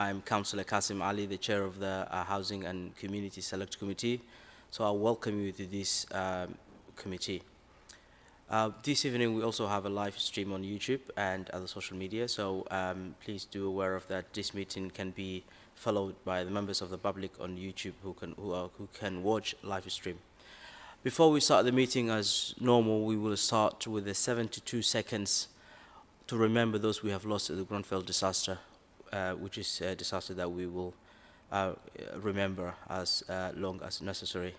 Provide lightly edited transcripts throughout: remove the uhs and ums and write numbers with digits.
I'm Councillor Kasim Ali, the chair of the Housing and Community Select Committee. So I welcome you to this committee. This evening we also have a live stream on YouTube and other social media, so please do aware of that. This meeting can be followed by the members of the public on YouTube who can watch live stream. Before we start the meeting as normal, we will start with the 72 seconds to remember those we have lost at the Grenfell disaster, which is a disaster that we will remember as long as necessary,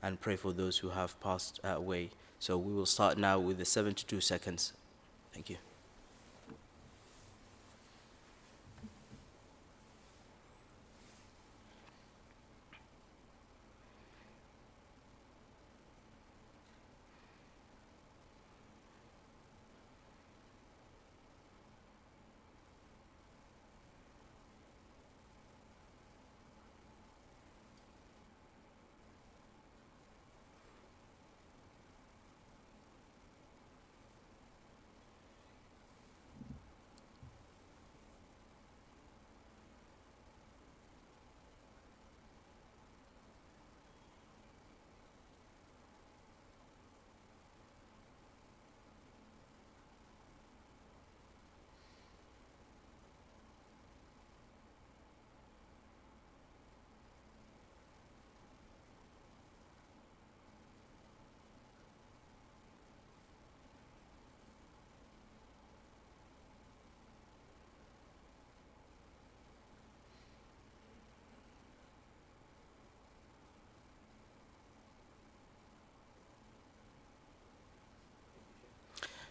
and pray for those who have passed away. So we will start now with the 72 seconds. Thank you.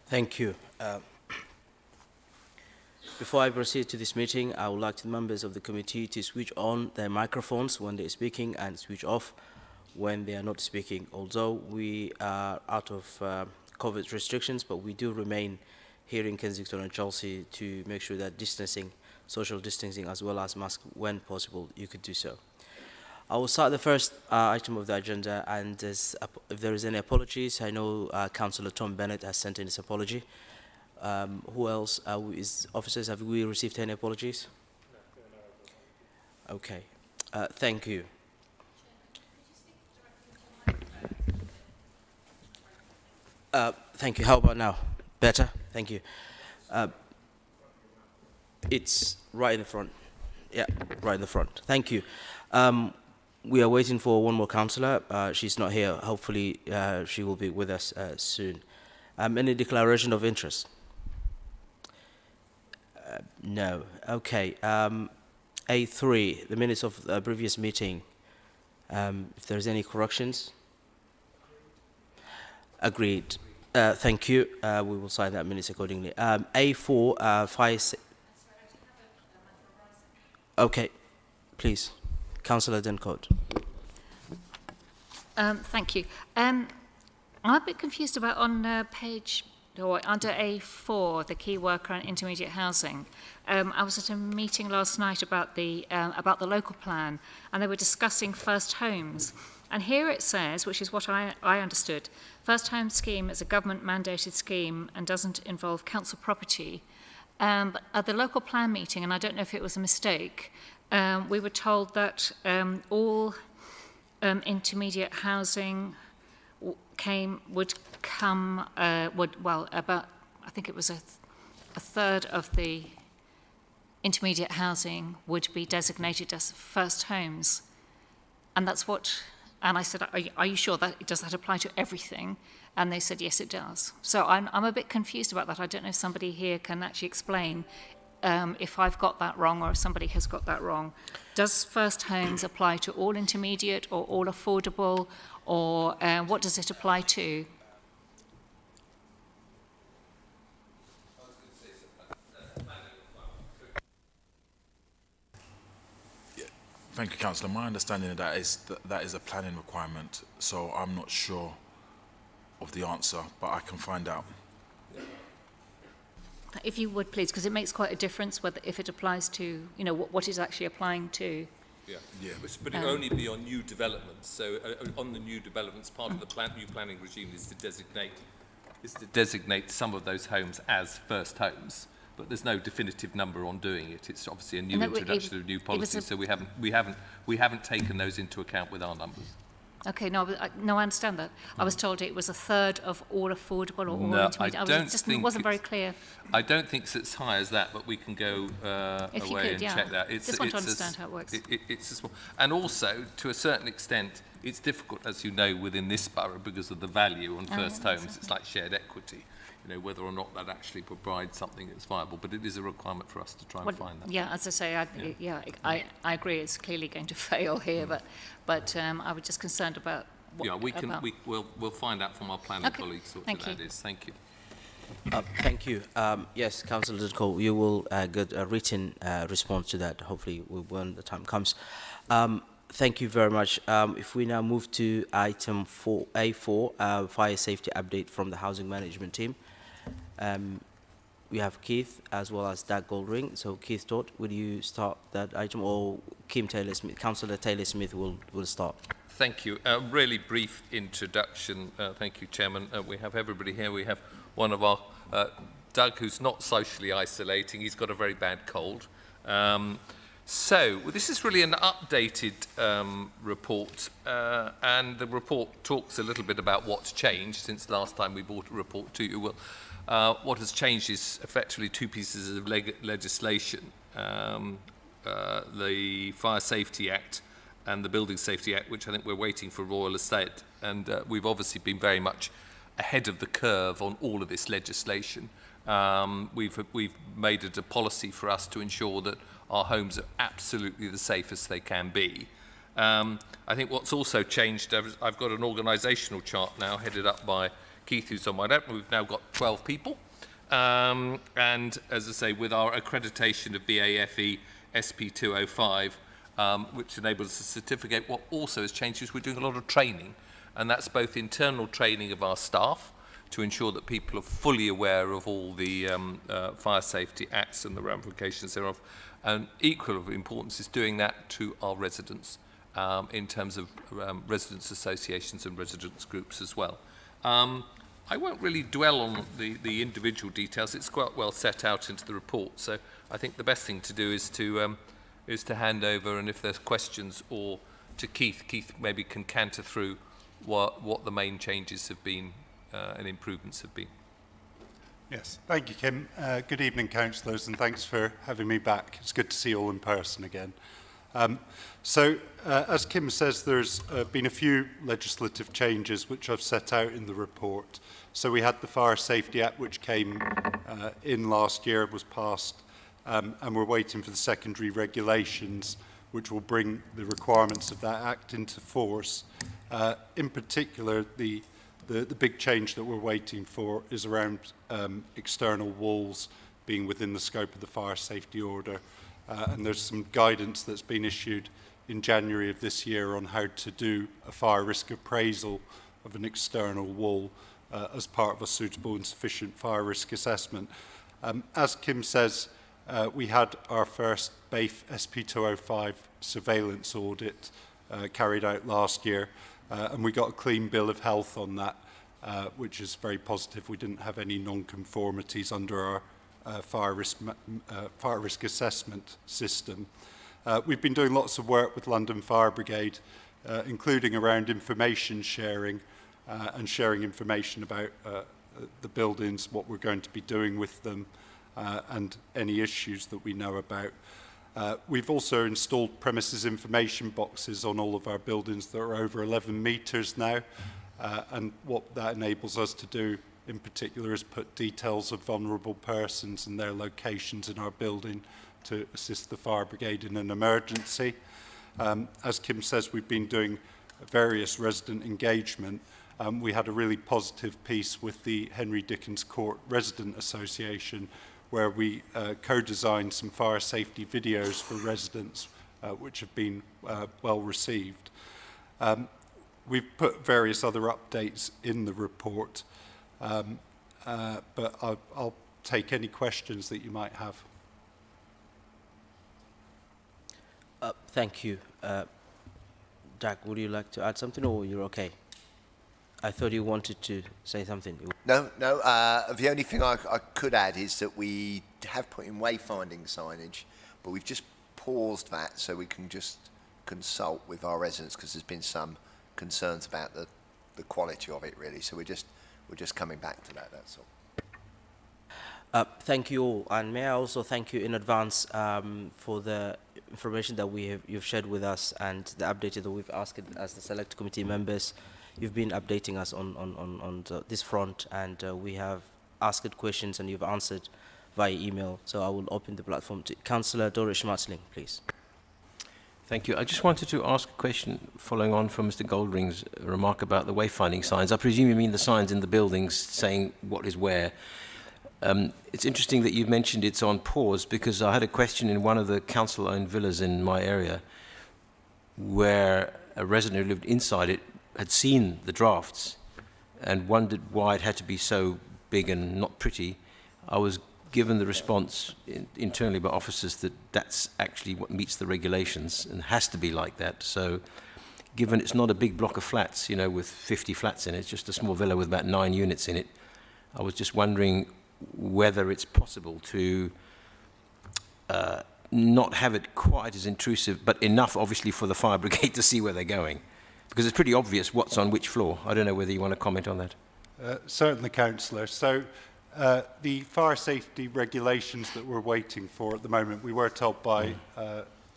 Thank you. Before I proceed to this meeting, I would like the members of the committee to switch on their microphones when they're speaking and switch off when they are not speaking. Although we are out of COVID restrictions, but we do remain here in Kensington and Chelsea to make sure that distancing, social distancing, as well as mask when possible, you could do so. I will start the first item of the agenda, and if there is any apologies, I know Councillor Tom Bennett has sent in his apology. Who else? Officers, have we received any apologies? No. Okay. Thank you. Thank you. How about now? Better? Thank you. It's right in the front. Yeah, right in the front. Thank you. We are waiting for one more councillor. She's not here. Hopefully, she will be with us soon. Any declaration of interest? No. Okay. A3, the minutes of the previous meeting. If there's any corrections? Agreed. Thank you. We will sign that minutes accordingly. A4, fire. Okay. Please. Councillor Dencote. Thank you. I'm a bit confused about on page, or under A4, the key worker and intermediate housing. I was at a meeting last night about the local plan, and they were discussing First Homes. And here it says, which is what I understood, First Home scheme is a government-mandated scheme and doesn't involve council property. But at the local plan meeting, and I don't know if it was a mistake, we were told that all intermediate housing would come, about, I think it was a third of the intermediate housing would be designated as first homes. And that's what, and I said, are you sure does that apply to everything? And they said, yes, it does. So I'm a bit confused about that. I don't know if somebody here can actually explain if I've got that wrong or if somebody has got that wrong. Does first homes apply to all intermediate or all affordable, or what does it apply to? Thank you, Councillor. My understanding of that is a planning requirement, so I'm not sure of the answer, but I can find out. If you would, please, because it makes quite a difference if it applies to, you know, what is actually applying to. Yeah, but it will only be on new developments. So on the new developments, part of the new planning regime is to designate some of those homes as first homes. but there's no definitive number on doing it. It's obviously a new And that introduction of new it was policy, a- so we haven't taken those into account with our numbers. Okay, no, I understand that. I was told it was a third of all affordable or all No, intermediate. I It don't just think wasn't very it's- clear. I don't think it's as high as that, but we can go If you away could, and yeah. check that. Just want to understand how it works. It's a small, and also to a certain extent, it's difficult, as you know, within this borough because of the value on first homes. exactly. It's like shared equity, you know, whether or not that actually provides something that's viable. But it is a requirement for us to try and Well, find that. yeah, as I say, I agree. It's clearly going to fail here, but I was just concerned about. What, Yeah, we'll find out from our planning Okay, colleagues what thank that you. is. Thank you. Thank you. Yes, Councillor Didcot, you will get a written response to that, hopefully, when the time comes. Thank you very much. If we now move to item 4A4, fire safety update from the housing management team. We have Keith as well as Doug Goldring. So Keith Todd, will you start that item, or Councillor Taylor-Smith will start? Thank you. A really brief introduction. Thank you, Chairman. We have everybody here. We have one of our, Doug, who's not socially isolating. He's got a very bad cold. So this is really an updated report, and the report talks a little bit about what's changed since the last time we brought a report to you. Well, what has changed is effectively two pieces of legislation. The Fire Safety Act and the Building Safety Act, which I think we're waiting for Royal Estate. And we've obviously been very much ahead of the curve on all of this legislation. We've made it a policy for us to ensure that our homes are absolutely the safest they can be. I think what's also changed, I've got an organisational chart now headed up by Keith, who's on my left. We've now got 12 people. And as I say, with our accreditation of BAFE SP205, which enables us to certificate, what also has changed is we're doing a lot of training. And that's both internal training of our staff to ensure that people are fully aware of all the fire safety acts and the ramifications thereof. And equal of importance is doing that to our residents in terms of residents associations and residents groups as well. I won't really dwell on the individual details. It's quite well set out into the report. So I think the best thing to do is to hand over, and if there's questions, or to Keith. Keith maybe can canter through what the main changes have been and improvements have been. Yes, thank you, Kim. Good evening, councillors, and thanks for having me back. It's good to see you all in person again. As Kim says, there's been a few legislative changes which I've set out in the report. So we had the Fire Safety Act, which came in last year, was passed, and we're waiting for the secondary regulations, which will bring the requirements of that Act into force. In particular, the big change that we're waiting for is around external walls being within the scope of the fire safety order. And there's some guidance that's been issued in January of this year on how to do a fire risk appraisal of an external wall as part of a suitable and sufficient fire risk assessment. As Kim says, we had our first BAFE SP205 surveillance audit carried out last year, and we got a clean bill of health on that, which is very positive. We didn't have any non-conformities under our fire risk assessment system. We've been doing lots of work with London Fire Brigade, including around information sharing and sharing information about the buildings, what we're going to be doing with them, and any issues that we know about. We've also installed premises information boxes on all of our buildings that are over 11 metres now, and what that enables us to do in particular is put details of vulnerable persons and their locations in our building to assist the fire brigade in an emergency. As Kim says, we've been doing various resident engagement. We had a really positive piece with the Henry Dickens Court Resident Association, where we co-designed some fire safety videos for residents, which have been well received. We've put various other updates in the report, but I'll take any questions that you might have. Thank you. Doug, would you like to add something, or you're okay? I thought you wanted to say something. No. The only thing I could add is that we have put in wayfinding signage, but we've just paused that so we can just consult with our residents, because there's been some concerns about the quality of it, really. So we're just coming back to that, that's all. Thank you all, and may I also thank you in advance for the information that you've shared with us and the update that we've asked as the select committee members. You've been updating us on this front, and we have asked questions and you've answered via email. So I will open the platform to Councillor Doris Schmatzling, please. Thank you. I just wanted to ask a question following on from Mr. Goldring's remark about the wayfinding signs. I presume you mean the signs in the buildings saying what is where. It's interesting that you've mentioned it's on pause, because I had a question in one of the council-owned villas in my area where a resident who lived inside it had seen the drafts and wondered why it had to be so big and not pretty. I was given the response internally by officers that that's actually what meets the regulations and has to be like that. So given it's not a big block of flats, you know, with 50 flats in it, it's just a small villa with about 9 units in it, I was just wondering whether it's possible to not have it quite as intrusive, but enough obviously for the fire brigade to see where they're going, because it's pretty obvious what's on which floor. I don't know whether you want to comment on that. Certainly, Councillor. So the fire safety regulations that we're waiting for at the moment, we were told by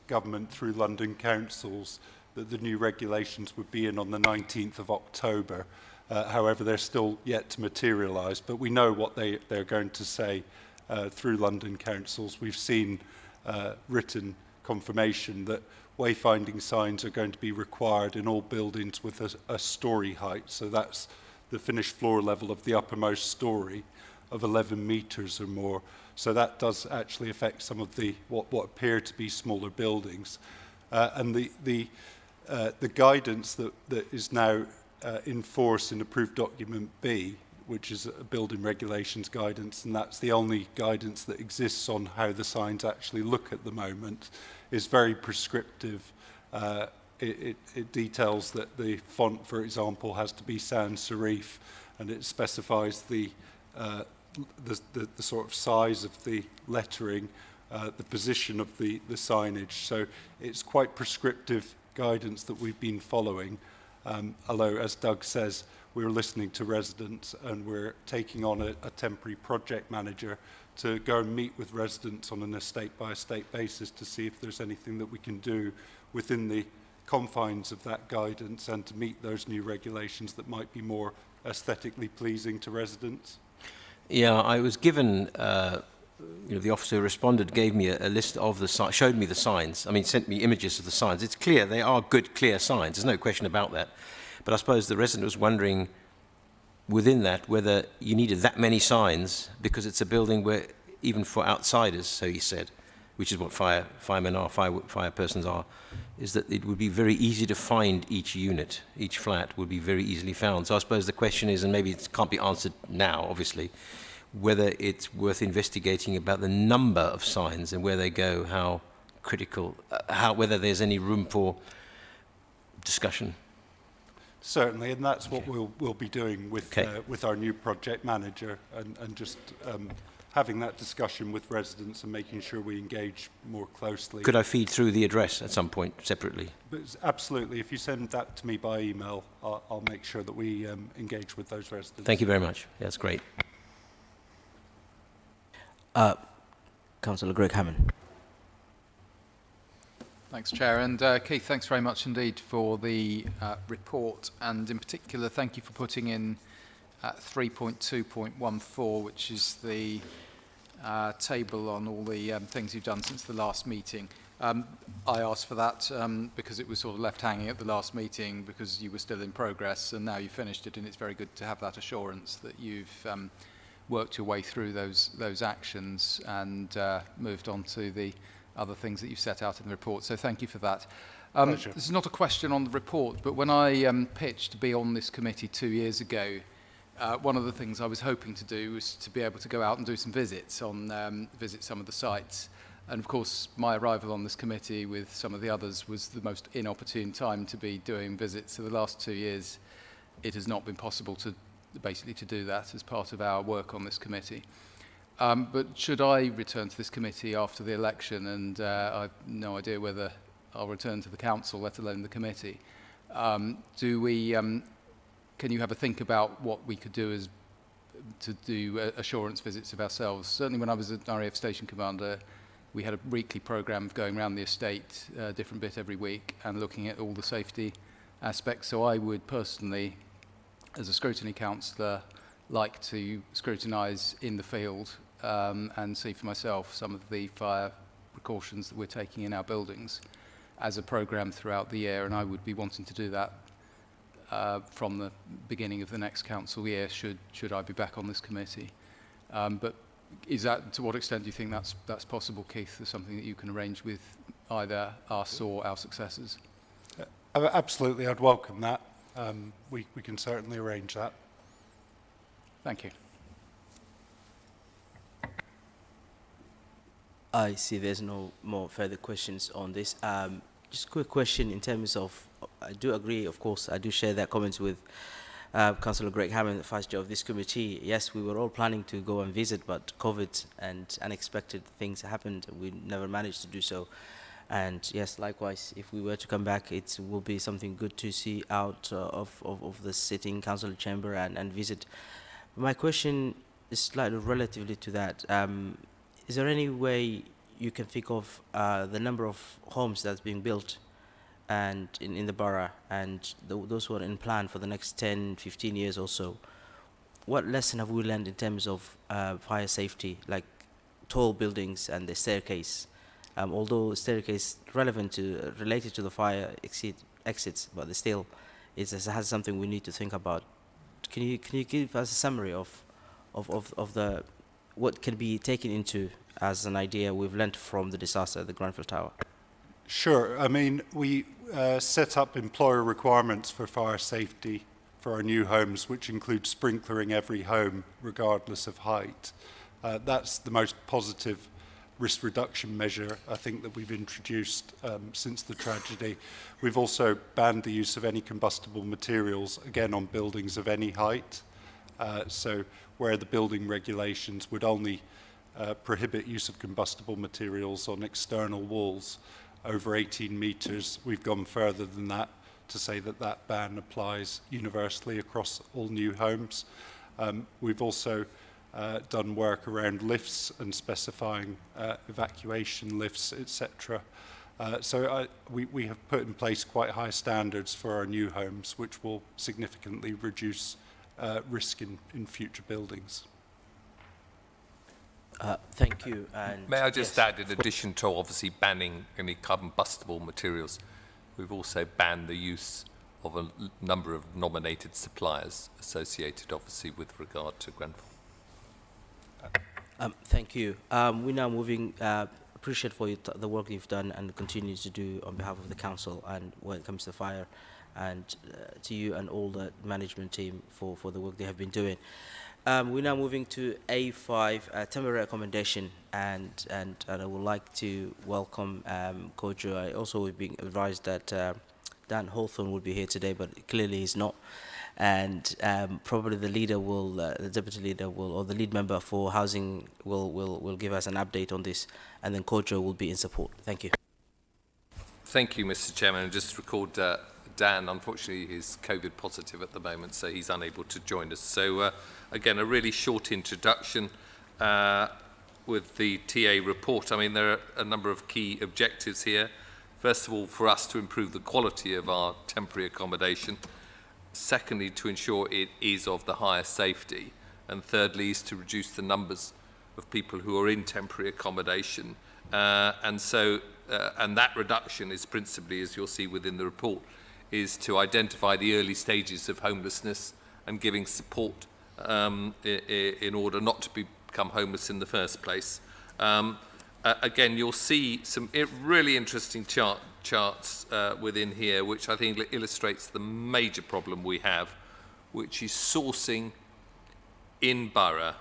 government through London councils that the new regulations would be in on the 19th of October. However, they're still yet to materialise, but we know what they're going to say through London councils. We've seen written confirmation that wayfinding signs are going to be required in all buildings with a storey height. So that's the finished floor level of the uppermost storey of 11 metres or more. So that does actually affect some of the what appear to be smaller buildings. And the guidance that is now in force in approved document B, which is a building regulations guidance, and that's the only guidance that exists on how the signs actually look at the moment, is very prescriptive. It details that the font, for example, has to be sans serif, and it specifies the sort of size of the lettering, the position of the signage. So it's quite prescriptive guidance that we've been following. Although, as Doug says, we're listening to residents and we're taking on a temporary project manager to go and meet with residents on an estate-by-estate basis to see if there's anything that we can do within the confines of that guidance and to meet those new regulations that might be more aesthetically pleasing to residents. Yeah, I was given, the officer who responded gave me a list of the signs, showed me the signs, sent me images of the signs. It's clear, they are good, clear signs, there's no question about that. But I suppose the resident was wondering within that whether you needed that many signs, because it's a building where, even for outsiders, so he said, which is what firemen are, fire persons are, is that it would be very easy to find each unit, each flat would be very easily found. So I suppose the question is, and maybe it can't be answered now, obviously, whether it's worth investigating about the number of signs and where they go, how critical, whether there's any room for discussion. Certainly, and that's what we'll be doing with our new project manager, and just having that discussion with residents and making sure we engage more closely. Could I feed through the address at some point separately? But absolutely. If you send that to me by email, I'll make sure that we engage with those residents. Thank you very much. That's great. Councillor Greg Hammond. Thanks, Chair. And Keith, thanks very much indeed for the report. And in particular, thank you for putting in 3.2.14, which is the table on all the things you've done since the last meeting. I asked for that because it was sort of left hanging at the last meeting because you were still in progress, and now you've finished it, and it's very good to have that assurance that you've worked your way through those actions and moved on to the other things that you've set out in the report. So thank you for that. This is not a question on the report, but when I pitched to be on this committee 2 years ago, one of the things I was hoping to do was to be able to go out and do some visits visit some of the sites. And of course, my arrival on this committee with some of the others was the most inopportune time to be doing visits. So the last 2 years, it has not been possible to basically to do that as part of our work on this committee. But should I return to this committee after the election, and I've no idea whether I'll return to the council, let alone the committee, can you have a think about what we could do to do assurance visits of ourselves? Certainly when I was an RAF station commander, we had a weekly programme of going around the estate, a different bit every week, and looking at all the safety aspects. So I would personally, as a scrutiny councillor, like to scrutinise in the field and see for myself some of the fire precautions that we're taking in our buildings as a programme throughout the year, and I would be wanting to do that from the beginning of the next council year, should I be back on this committee. But is that, to what extent do you think that's possible, Keith? Is something that you can arrange with either us or our successors? Absolutely, I'd welcome that. We can certainly arrange that. Thank you. I see there's no more further questions on this. Just a quick question in terms of, I do agree, of course, I do share that comments with Councillor Greg Hammond, the Vice Chair of this committee. Yes, we were all planning to go and visit, but COVID and unexpected things happened. We never managed to do so. And yes, likewise, if we were to come back, it will be something good to see out of the sitting council chamber and visit. My question is slightly relatively to that. Is there any way you can think of the number of homes that's being built and in the borough, and those who are in plan for the next 10, 15 years or so? What lesson have we learned in terms of fire safety, like tall buildings and the staircase? Although staircase related to the fire exits, but still it has something we need to think about. Can you give us a summary of the what can be taken into as an idea we've learnt from the disaster at the Grenfell Tower? Sure. I mean, we set up employer requirements for fire safety for our new homes, which include sprinklering every home, regardless of height. That's the most positive risk reduction measure, I think, that we've introduced since the tragedy. We've also banned the use of any combustible materials, again, on buildings of any height. So where the building regulations would only prohibit use of combustible materials on external walls over 18 metres, we've gone further than that to say that that ban applies universally across all new homes. We've also done work around lifts and specifying evacuation lifts, etc. So we have put in place quite high standards for our new homes, which will significantly reduce risk in future buildings. Thank you. And may I just add, in addition to obviously banning any combustible materials, we've also banned the use of a number of nominated suppliers associated, obviously, with regard to Grenfell. Thank you. We're now moving. Appreciate for the work you've done and continue to do on behalf of the council and when it comes to fire, and to you and all the management team for the work they have been doing. We're now moving to A5, temporary accommodation, and I would like to welcome Kojo. I also would be advised that Dan Hawthorne would be here today, but clearly he's not. And probably the leader will, the deputy leader will, or the lead member for housing will give us an update on this, and then Kojo will be in support. Thank you. Thank you, Mr. Chairman. And just to record, Dan, unfortunately, is COVID positive at the moment, so he's unable to join us. So, again, a really short introduction with the TA report. I mean, there are a number of key objectives here. First of all, for us to improve the quality of our temporary accommodation. Secondly, to ensure it is of the highest safety. And thirdly, is to reduce the numbers of people who are in temporary accommodation. And that reduction is principally, as you'll see within the report, is to identify the early stages of homelessness and giving support in order not to become homeless in the first place. Again, you'll see some really interesting charts within here, which I think illustrates the major problem we have, which is sourcing in borough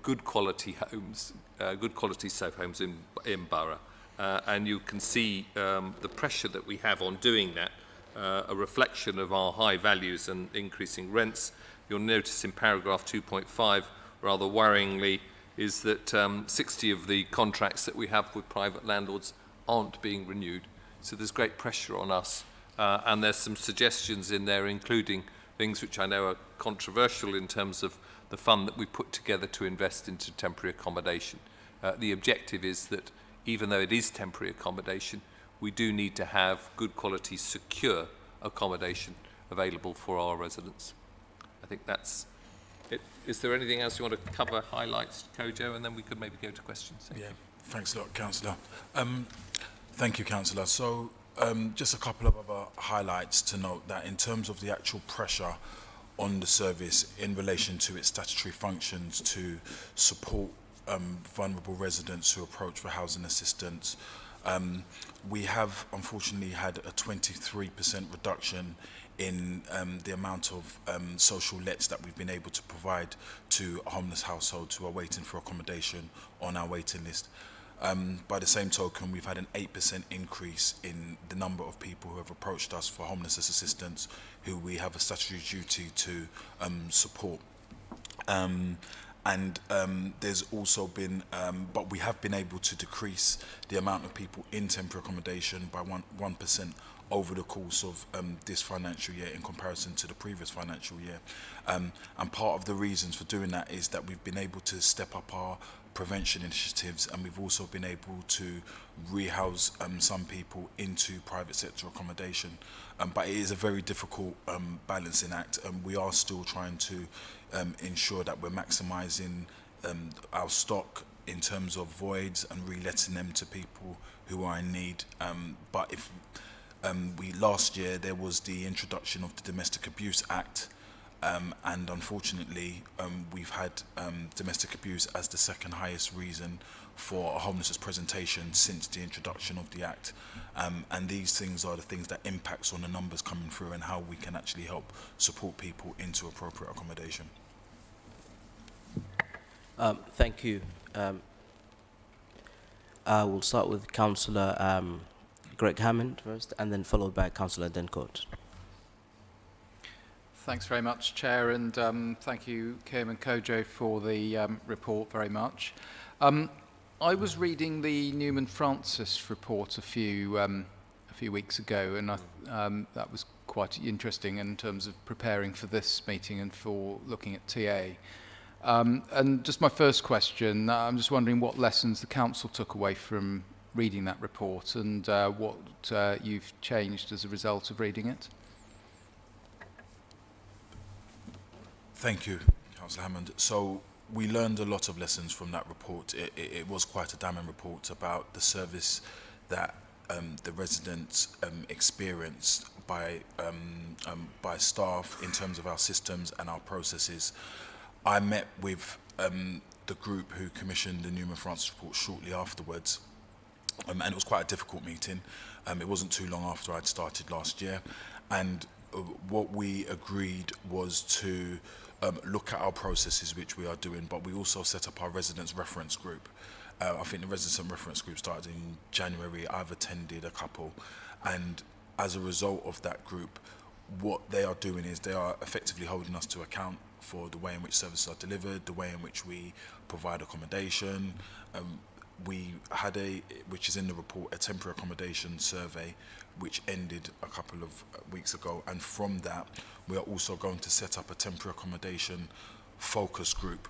good quality homes, good quality safe homes in borough. And you can see the pressure that we have on doing that, a reflection of our high values and increasing rents. You'll notice in paragraph 2.5, rather worryingly, is that 60 of the contracts that we have with private landlords aren't being renewed. So there's great pressure on us. And there's some suggestions in there, including things which I know are controversial in terms of the fund that we put together to invest into temporary accommodation. The objective is that even though it is temporary accommodation, we do need to have good quality, secure accommodation available for our residents. I think that's it. Is there anything else you want to cover, highlights, Kojo, and then we could maybe go to questions? Yeah, thanks a lot, Councillor. Thank you, Councillor. So just a couple of other highlights to note that in terms of the actual pressure on the service in relation to its statutory functions to support vulnerable residents who approach for housing assistance, we have unfortunately had a 23% reduction in the amount of social lets that we've been able to provide to homeless households who are waiting for accommodation on our waiting list. By the same token, we've had an 8% increase in the number of people who have approached us for homelessness assistance, who we have a statutory duty to support. There's also been, but we have been able to decrease the amount of people in temporary accommodation by 1% over the course of this financial year in comparison to the previous financial year. And part of the reasons for doing that is that we've been able to step up our prevention initiatives, and we've also been able to rehouse some people into private sector accommodation. But it is a very difficult balancing act, and we are still trying to ensure that we're maximising our stock in terms of voids and reletting them to people who are in need. But if last year there was the introduction of the Domestic Abuse Act, and unfortunately we've had domestic abuse as the second highest reason for a homelessness presentation since the introduction of the Act. And these things are the things that impacts on the numbers coming through and how we can actually help support people into appropriate accommodation. Thank you. We'll start with Councillor Greg Hammond first, and then followed by Councillor Dencourt. Thanks very much, Chair, and thank you, Kim and Kojo, for the report very much. I was reading the Newman Francis report a few weeks ago, and that was quite interesting in terms of preparing for this meeting and for looking at TA. And just my first question, I'm just wondering what lessons the Council took away from reading that report and what you've changed as a result of reading it. Thank you, Councillor Hammond. So we learned a lot of lessons from that report. It was quite a damning report about the service that the residents experienced by staff in terms of our systems and our processes. I met with the group who commissioned the Newman Francis report shortly afterwards, and it was quite a difficult meeting. It wasn't too long after I'd started last year, and what we agreed was to look at our processes, which we are doing, but we also set up our residents reference group. I think the residents reference group started in January. I've attended a couple, and as a result of that group, what they are doing is they are effectively holding us to account for the way in which services are delivered, the way in which we provide accommodation. We had which is in the report, a temporary accommodation survey, which ended a couple of weeks ago, and from that we are also going to set up a temporary accommodation focus group.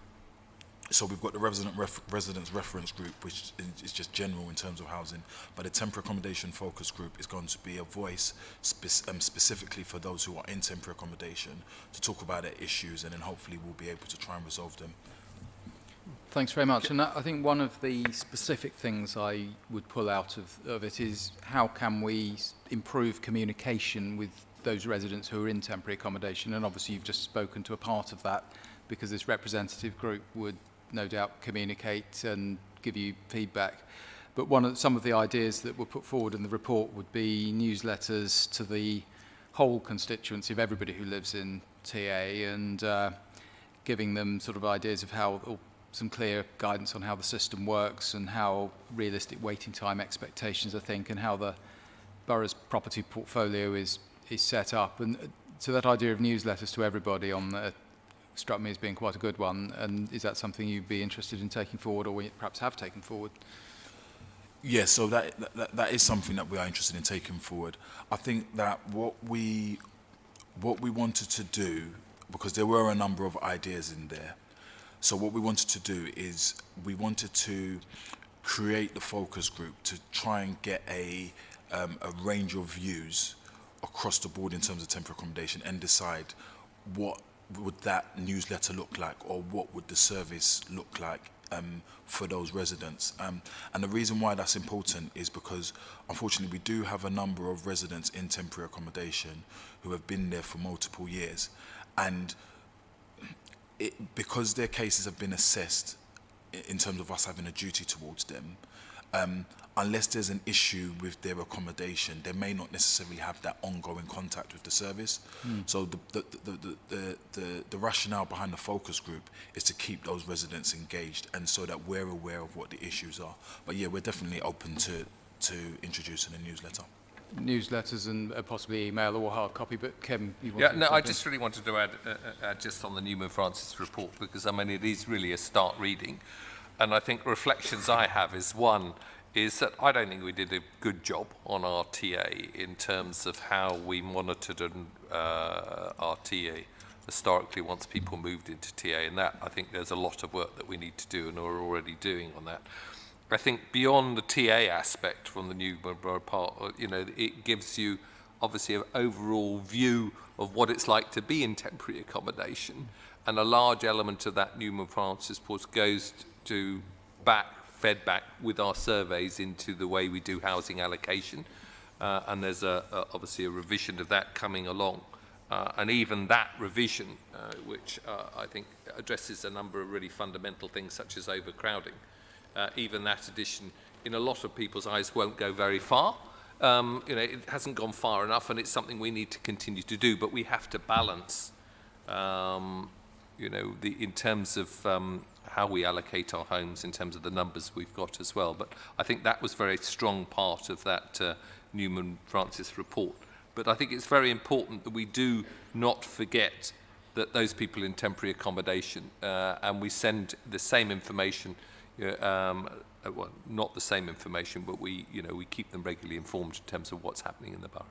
So we've got the residents reference group, which is just general in terms of housing, but a temporary accommodation focus group is going to be a voice specifically for those who are in temporary accommodation to talk about their issues, and then hopefully we'll be able to try and resolve them. Thanks very much. And I think one of the specific things I would pull out of it is how can we improve communication with those residents who are in temporary accommodation. And obviously you've just spoken to a part of that, because this representative group would no doubt communicate and give you feedback. But some of the ideas that were put forward in the report would be newsletters to the whole constituency of everybody who lives in TA, and giving them sort of ideas of how, or some clear guidance on how the system works and how realistic waiting time expectations, I think, and how the borough's property portfolio is set up. And so that idea of newsletters to everybody on the struck me as being quite a good one. And is that something you'd be interested in taking forward, or we perhaps have taken forward? Yes, so that is something that we are interested in taking forward. I think that what we wanted to do, because there were a number of ideas in there, so what we wanted to do is we wanted to create the focus group to try and get a range of views across the board in terms of temporary accommodation and decide what would that newsletter look like, or what would the service look like for those residents. And the reason why that's important is because, unfortunately, we do have a number of residents in temporary accommodation who have been there for multiple years. And because their cases have been assessed in terms of us having a duty towards them, unless there's an issue with their accommodation, they may not necessarily have that ongoing contact with the service. So the rationale behind the focus group is to keep those residents engaged, and so that we're aware of what the issues are. But yeah, we're definitely open to introducing a newsletter. Newsletters and possibly email or hard copy, but Kim, you want Yeah, to no, say I something? just really wanted to add just on the Newman Francis report, because I mean it is really a start reading, and I think reflections I have is that I don't think we did a good job on our TA in terms of how we monitored our TA historically once people moved into TA, and that I think there's a lot of work that we need to do and are already doing on that. I think beyond the TA aspect from the Newman Borough part, it gives you obviously an overall view of what it's like to be in temporary accommodation, and a large element of that Newman Francis report goes to fed back with our surveys into the way we do housing allocation, and there's obviously a revision of that coming along, and even that revision, which I think addresses a number of really fundamental things such as overcrowding. Even that addition, in a lot of people's eyes, won't go very far. It hasn't gone far enough, and it's something we need to continue to do. But we have to balance, in terms of how we allocate our homes, in terms of the numbers we've got as well. But I think that was a very strong part of that Newman Francis report. But I think it's very important that we do not forget that those people in temporary accommodation, and we send the same information. Well, not the same information, but we keep them regularly informed in terms of what's happening in the borough.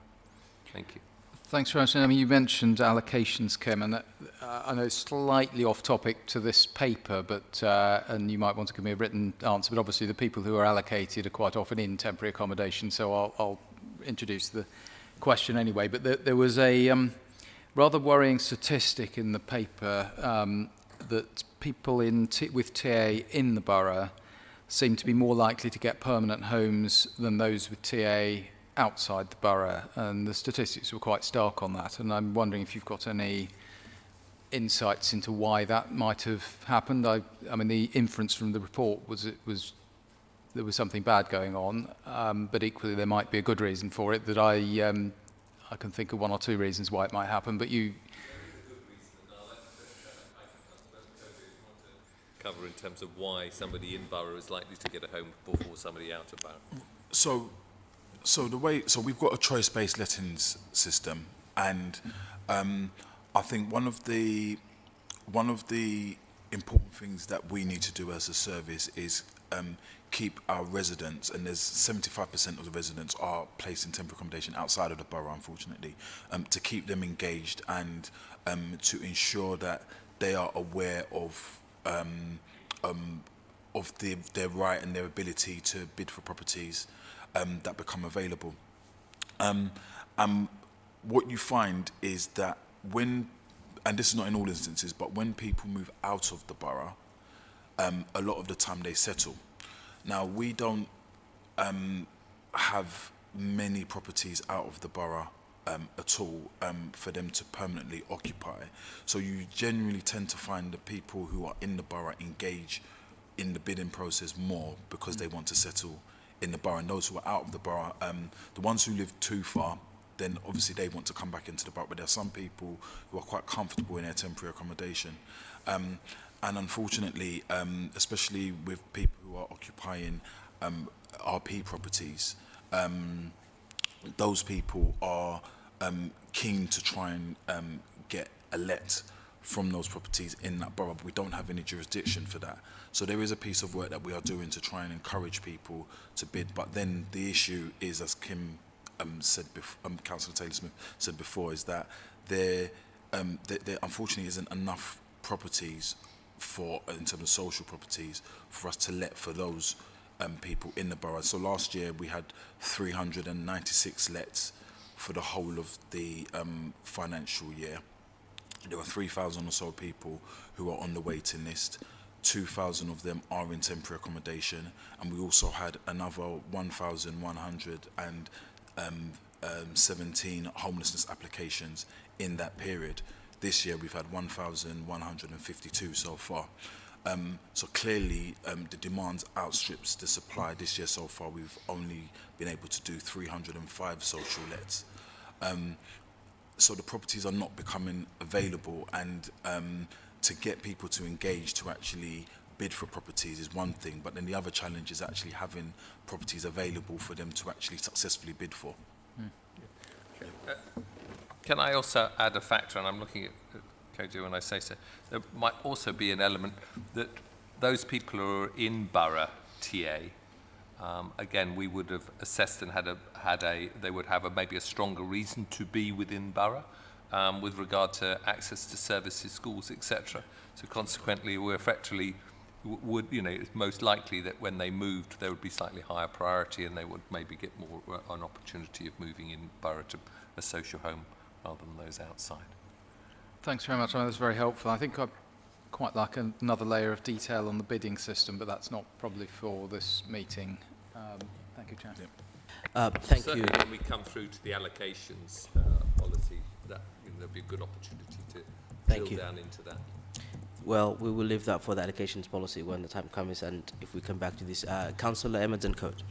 Thank you. Thanks very much. I mean, you mentioned allocations, Kim, and I know it's slightly off topic to this paper, but and you might want to give me a written answer, but obviously the people who are allocated are quite often in temporary accommodation, so I'll introduce the question anyway. But there was a rather worrying statistic in the paper that people with TA in the borough seem to be more likely to get permanent homes than those with TA outside the borough, and the statistics were quite stark on that, and I'm wondering if you've got any insights into why that might have happened. I mean, the inference from the report was there was something bad going on, but equally there might be a good reason for it that I can think of one or two reasons why it might happen, but you... Cover in terms of why somebody in borough is likely to get a home before somebody out of borough. So we've got a choice-based lettings system, and I think one of the important things that we need to do as a service is keep our residents, and there's 75% of the residents are placed in temporary accommodation outside of the borough, unfortunately, to keep them engaged and to ensure that they are aware of their right and their ability to bid for properties that become available. What you find is that when, and this is not in all instances, but when people move out of the borough, a lot of the time they settle. Now, we don't have many properties out of the borough at all for them to permanently occupy. So you generally tend to find the people who are in the borough engage in the bidding process more because they want to settle in the borough. And those who are out of the borough, the ones who live too far, then obviously they want to come back into the borough. But there are some people who are quite comfortable in their temporary accommodation. And unfortunately, especially with people who are occupying RP properties, those people are keen to try and get a let from those properties in that borough, but we don't have any jurisdiction for that. So there is a piece of work that we are doing to try and encourage people to bid. But then the issue is, as Kim Councillor Taylor-Smith said before, is that there unfortunately isn't enough properties in terms of social properties for us to let for those people in the borough. So last year we had 396 lets for the whole of the financial year. There were 3,000 or so people who are on the waiting list. 2,000 of them are in temporary accommodation, and we also had another 1,117 homelessness applications in that period. This year we've had 1,152 so far. So clearly the demand outstrips the supply. This year so far we've only been able to do 305 social lets. So the properties are not becoming available, and to get people to engage to actually bid for properties is one thing, but then the other challenge is actually having properties available for them to actually successfully bid for. Can I also add a factor, and I'm looking at KJ when I say so, there might also be an element that those people who are in borough TA, again, we would have assessed and they would have maybe a stronger reason to be within borough with regard to access to services, schools, etc. So consequently, we're effectively it's most likely that when they moved, there would be slightly higher priority, and they would maybe get more an opportunity of moving in borough to a social home rather than those outside. Thanks very much. I mean, that's very helpful. I think I'd quite like another layer of detail on the bidding system, but that's not probably for this meeting. Thank you, Chair. Thank you. Certainly when we come through to the allocations policy, that there'll be a good opportunity to drill down into that. Well, we will leave that for the allocations policy when the time comes, and if we come back to this. Councillor Emmerdson-Cote.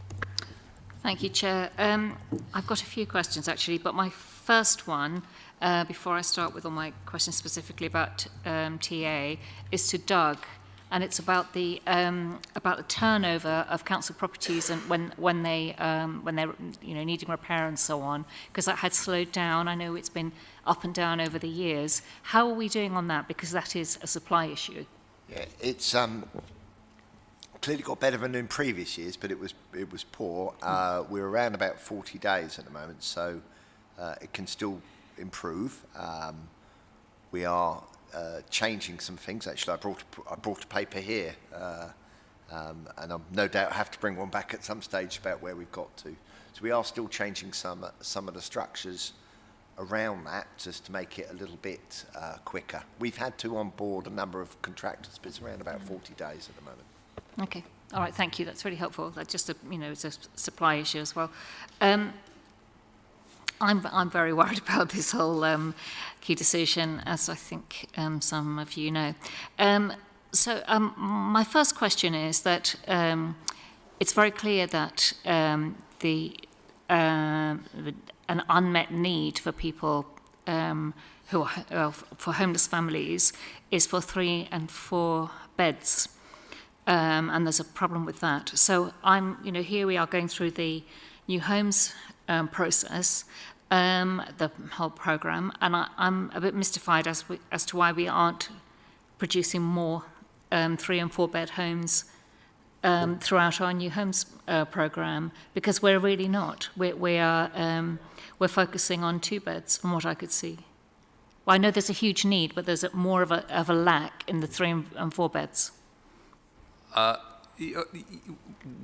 Thank you, Chair. I've got a few questions, actually, but my first one, before I start with all my questions specifically about TA, is to Doug, and it's about the turnover of council properties and when they're needing repair and so on, because that had slowed down. I know it's been up and down over the years. How are we doing on that? Because that is a supply issue. Yeah, it's clearly got better than in previous years, but it was poor. We're around about 40 days at the moment, so it can still improve. We are changing some things. Actually, I brought a paper here, and I'll no doubt have to bring one back at some stage about where we've got to. So we are still changing some of the structures around that just to make it a little bit quicker. We've had to onboard a number of contractors, but it's around about 40 days at the moment. Okay. All right. Thank you. That's really helpful. That's just it's a supply issue as well. I'm very worried about this whole key decision, as I think some of you know. So my first question is that it's very clear that an unmet need for people who are for homeless families is for 3 and 4 beds. And there's a problem with that. So here we are going through the new homes process, the whole programme, and I'm a bit mystified as to why we aren't producing more 3 and 4 bed homes throughout our new homes programme, because we're really not. We're focusing on 2 beds, from what I could see. Well, I know there's a huge need, but there's more of a lack in the 3 and 4 beds.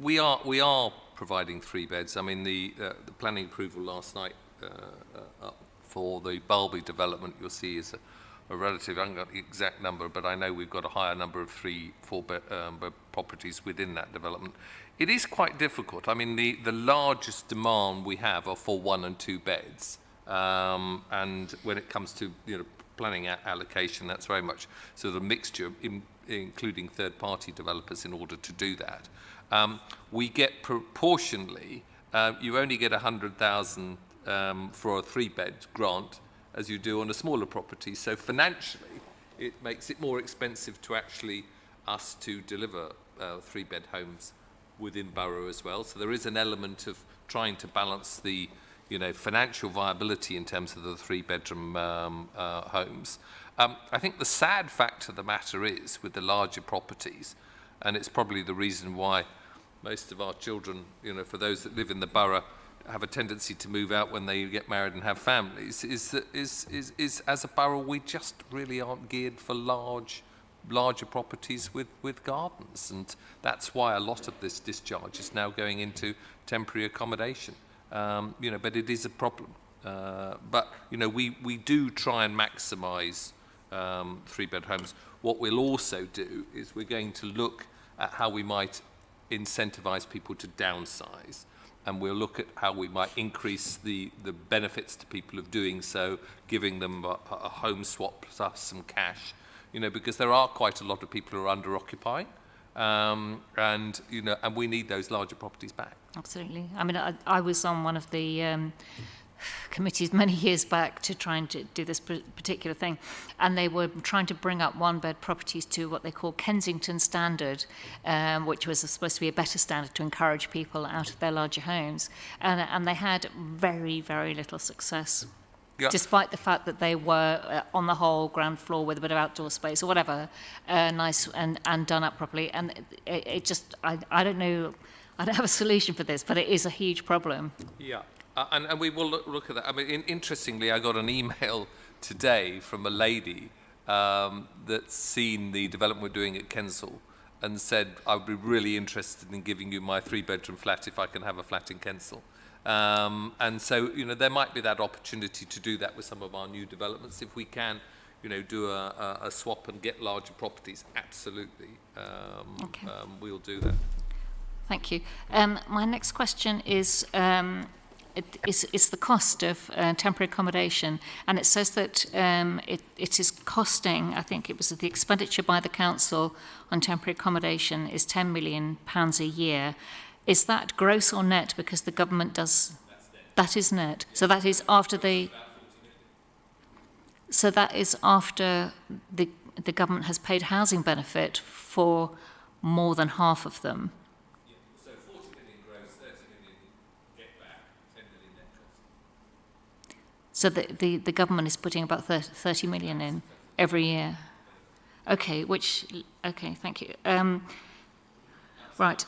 We are providing 3 beds. I mean, the planning approval last night for the Balby development, you'll see, is a relative. I haven't got the exact number, but I know we've got a higher number of 3, 4 bed properties within that development. It is quite difficult. I mean, the largest demand we have are for 1 and 2 beds, and when it comes to planning allocation, that's very much sort of a mixture, including third-party developers in order to do that. We get proportionally, you only get 100,000 for a 3-bed grant as you do on a smaller property. So financially, it makes it more expensive to actually us to deliver 3-bed homes within borough as well. So there is an element of trying to balance the financial viability in terms of the 3-bedroom homes. I think the sad fact of the matter is, with the larger properties, and it's probably the reason why most of our children, you know, for those that live in the borough, have a tendency to move out when they get married and have families, is as a borough we just really aren't geared for larger properties with gardens, and that's why a lot of this discharge is now going into temporary accommodation. You know, but it is a problem. But you know, we do try and maximise 3-bed homes. What we'll also do is we're going to look at how we might incentivise people to downsize, and we'll look at how we might increase the benefits to people of doing so, giving them a home swap plus some cash, you know, because there are quite a lot of people who are under-occupying, and, you know, and we need those larger properties back. Absolutely. I mean, I was on one of the committees many years back to try and do this particular thing, and they were trying to bring up 1-bed properties to what they call Kensington standard, which was supposed to be a better standard to encourage people out of their larger homes, and they had very, very little success. Yeah. Despite the fact that they were on the whole ground floor with a bit of outdoor space or whatever, nice and done up properly, and it just, I don't know, I don't have a solution for this, but it is a huge problem. Yeah. And we will look at that. I mean, interestingly, I got an email today from a lady that's seen the development we're doing at Kensal and said, I would be really interested in giving you my 3-bedroom flat if I can have a flat in Kensal. And so, you know, there might be that opportunity to do that with some of our new developments. If we can, you know, do a swap and get larger properties, absolutely, okay. We'll do that. Thank you. My next question is... It's the cost of temporary accommodation, and it says that it is costing, I think it was the expenditure by the council on temporary accommodation is £10 million a year. Is that gross or net? Because the government does... That is net. So that is after the... So that is after the government has paid housing benefit for more than half of them. So the government is putting about 30 million in every year. Okay, okay, thank you. Right.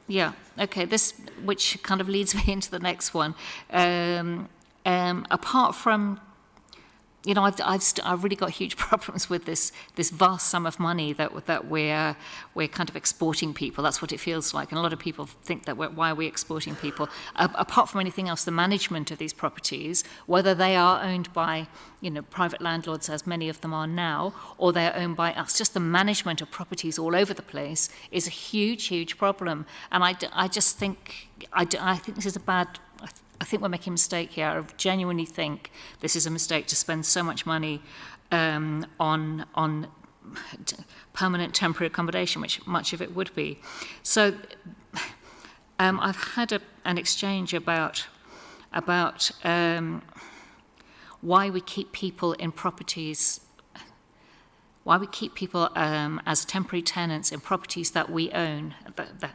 Yeah, okay, this, which kind of leads me into the next one. Apart from, you know, I've really got huge problems with this vast sum of money that we're kind of exporting people. That's what it feels like, and a lot of people think that why are we exporting people? Apart from anything else, the management of these properties, whether they are owned by, you know, private landlords, as many of them are now, or they're owned by us, just the management of properties all over the place is a huge problem. And I just think I think this is a bad. I think we're making a mistake here. I genuinely think this is a mistake to spend so much money on permanent temporary accommodation, which much of it would be. So I've had an exchange about why we keep people in properties, why we keep people as temporary tenants in properties that we own.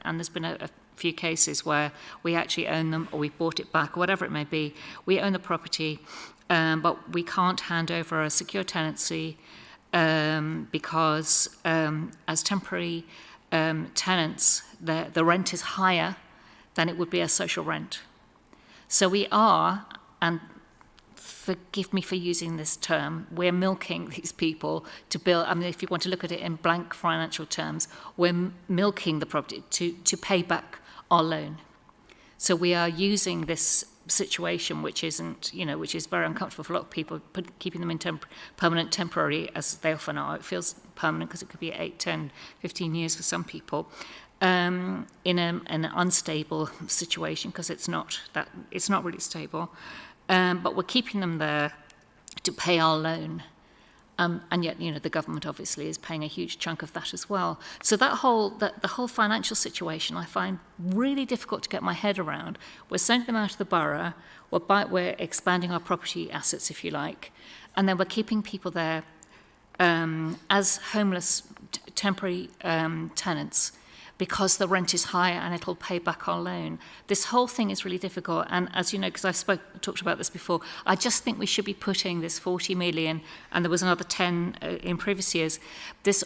And there's been a few cases where we actually own them, or we bought it back, or whatever it may be. We own the property, but we can't hand over a secure tenancy because as temporary tenants, the rent is higher than it would be as social rent. So we are, and forgive me for using this term, we're milking these people to build, I mean, if you want to look at it in blank financial terms, we're milking the property to pay back our loan. So we are using this situation, which isn't, you know, which is very uncomfortable for a lot of people, keeping them in permanent temporary, as they often are. It feels permanent because it could be 8, 10, 15 years for some people, in an unstable situation, because it's not really stable. But we're keeping them there to pay our loan. And yet, you know, the government obviously is paying a huge chunk of that as well. So the whole financial situation I find really difficult to get my head around. We're sending them out of the borough, we're expanding our property assets, if you like, and then we're keeping people there as homeless temporary tenants, because the rent is higher and it'll pay back our loan. This whole thing is really difficult. And as you know, because I talked about this before, I just think we should be putting this 40 million, and there was another 10 in previous years,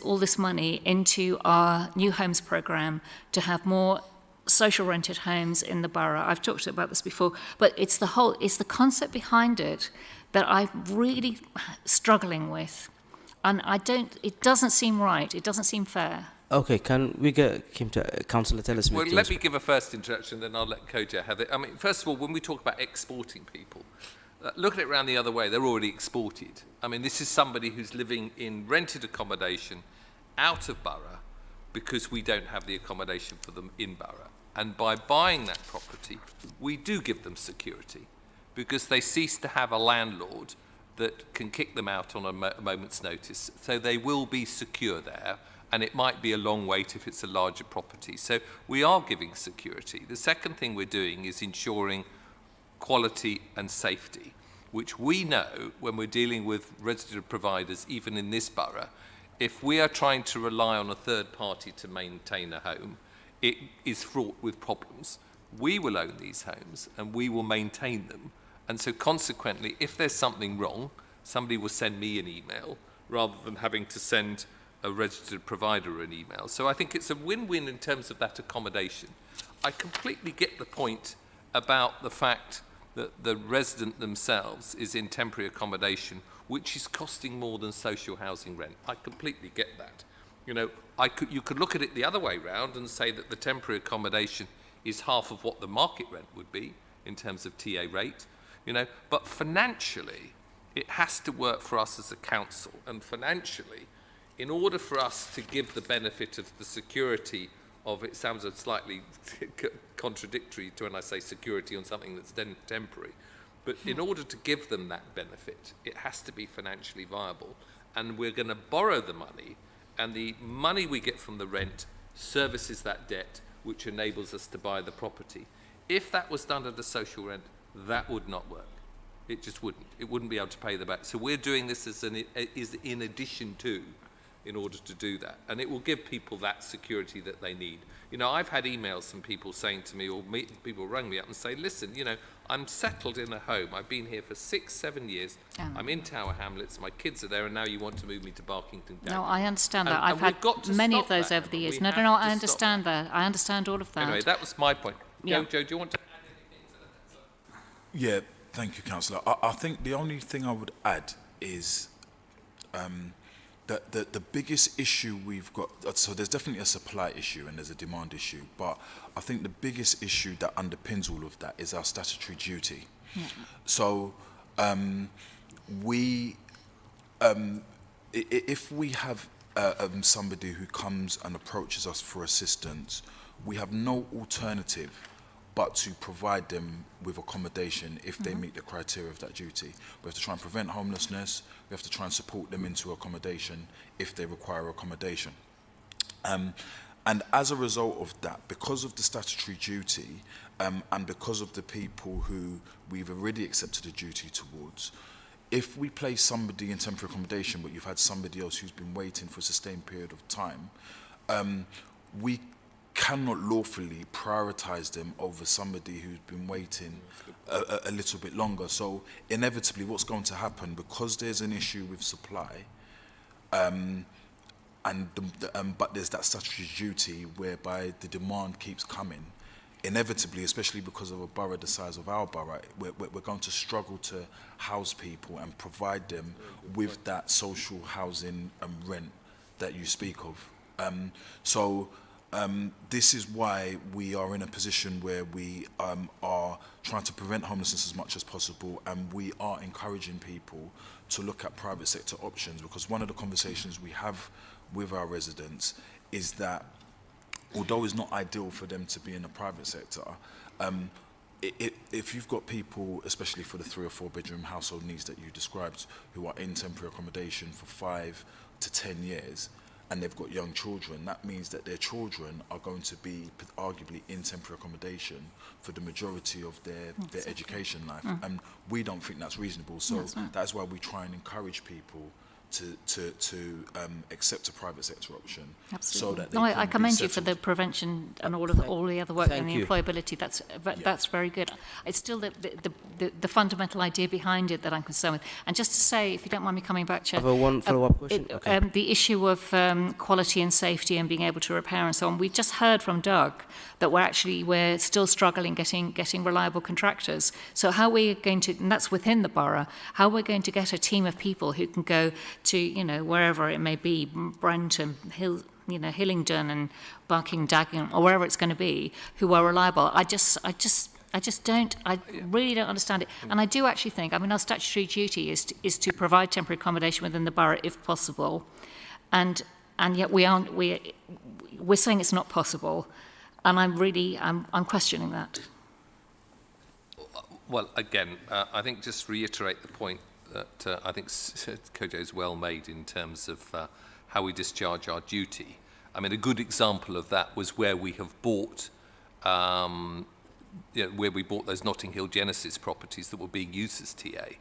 all this money into our new homes programme to have more social rented homes in the borough. I've talked about this before, but it's the concept behind it that I'm really struggling with. And it doesn't seem right. It doesn't seem fair. Okay, can we get Councillor Taylor Smith? Well, let me give a first introduction, then I'll let Koja have it. I mean, first of all, when we talk about exporting people, look at it around the other way. They're already exported. I mean, this is somebody who's living in rented accommodation out of borough because we don't have the accommodation for them in borough. And by buying that property, we do give them security because they cease to have a landlord that can kick them out on a moment's notice. So they will be secure there. And it might be a long wait if it's a larger property. So we are giving security. The second thing we're doing is ensuring quality and safety, which we know when we're dealing with resident providers, even in this borough, if we are trying to rely on a third party to maintain a home, it is fraught with problems. We will own these homes and we will maintain them. And so consequently, if there's something wrong, somebody will send me an email rather than having to send a registered provider an email. So I think it's a win-win in terms of that accommodation. I completely get the point about the fact that the resident themselves is in temporary accommodation, which is costing more than social housing rent. I completely get that. You know, you could look at it the other way round and say that the temporary accommodation is half of what the market rent would be in terms of TA rate, you know, but financially, it has to work for us as a council, and financially, in order for us to give the benefit of the security of, it sounds slightly contradictory to when I say security on something that's then temporary, but in order to give them that benefit, it has to be financially viable. And we're going to borrow the money, and the money we get from the rent services that debt, which enables us to buy the property. If that was done at a social rent, that would not work. It just wouldn't. It wouldn't be able to pay the back. So we're doing this as in addition to, in order to do that. And it will give people that security that they need. You know, I've had emails from people saying to me, or people rang me up and say, listen, you know, I'm settled in a home. I've been here for 6-7 years. I'm in Tower Hamlets. My kids are there, and now you want to move me to Barkington Down. No, I understand that. I've had many of those over the years. No, I understand that. I understand all of that. Anyway, that was my point. Yeah. Joe, do you want to add anything to that? Yeah, thank you, Councillor. I think the only thing I would add is the biggest issue we've got, so there's definitely a supply issue and there's a demand issue, but I think the biggest issue that underpins all of that is our statutory duty. Yeah. So if we have somebody who comes and approaches us for assistance, we have no alternative but to provide them with accommodation if they meet the criteria of that duty. We have to try and prevent homelessness. We have to try and support them into accommodation if they require accommodation. And as a result of that, because of the statutory duty and because of the people who we've already accepted a duty towards, if we place somebody in temporary accommodation but you've had somebody else who's been waiting for a sustained period of time, we cannot lawfully prioritise them over somebody who's been waiting a little bit longer. So inevitably what's going to happen, because there's an issue with supply, but there's that statutory duty whereby the demand keeps coming, inevitably, especially because of a borough the size of our borough, we're going to struggle to house people and provide them with that social housing rent that you speak of. This is why we are in a position where we are trying to prevent homelessness as much as possible, and we are encouraging people to look at private sector options, because one of the conversations we have with our residents is that although it's not ideal for them to be in the private sector, if you've got people, especially for the 3 or 4 bedroom household needs that you described, who are in temporary accommodation for 5 to 10 years, and they've got young children, that means that their children are going to be arguably in temporary accommodation for the majority of their education life. And we don't think that's reasonable. So that's why we try and encourage people to accept a private sector option. Absolutely. So that they No, can I be commend you for the settled. prevention and all the other work and Thank the you. employability. That's very good. It's still the fundamental idea behind it that I'm concerned with. And just to say, if you don't mind me coming back, Chair, Have one follow-up question? Okay. the issue of quality and safety and being able to repair and so on. We've just heard from Doug that we're still struggling getting reliable contractors. So how we're going to, and that's within the borough, how we're going to get a team of people who can go to, wherever it may be, Brenton, Hillingdon and Barking, Dagenham, or wherever it's going to be, who are reliable. I really don't understand it. And I do actually think, our statutory duty is to provide temporary accommodation within the borough if possible. And yet we're saying it's not possible. And I'm questioning that. Well, again, I think just reiterate the point that I think Kojo's well made in terms of how we discharge our duty. I mean, a good example of that was where we have bought, where we bought those Notting Hill Genesis properties that were being used as TA.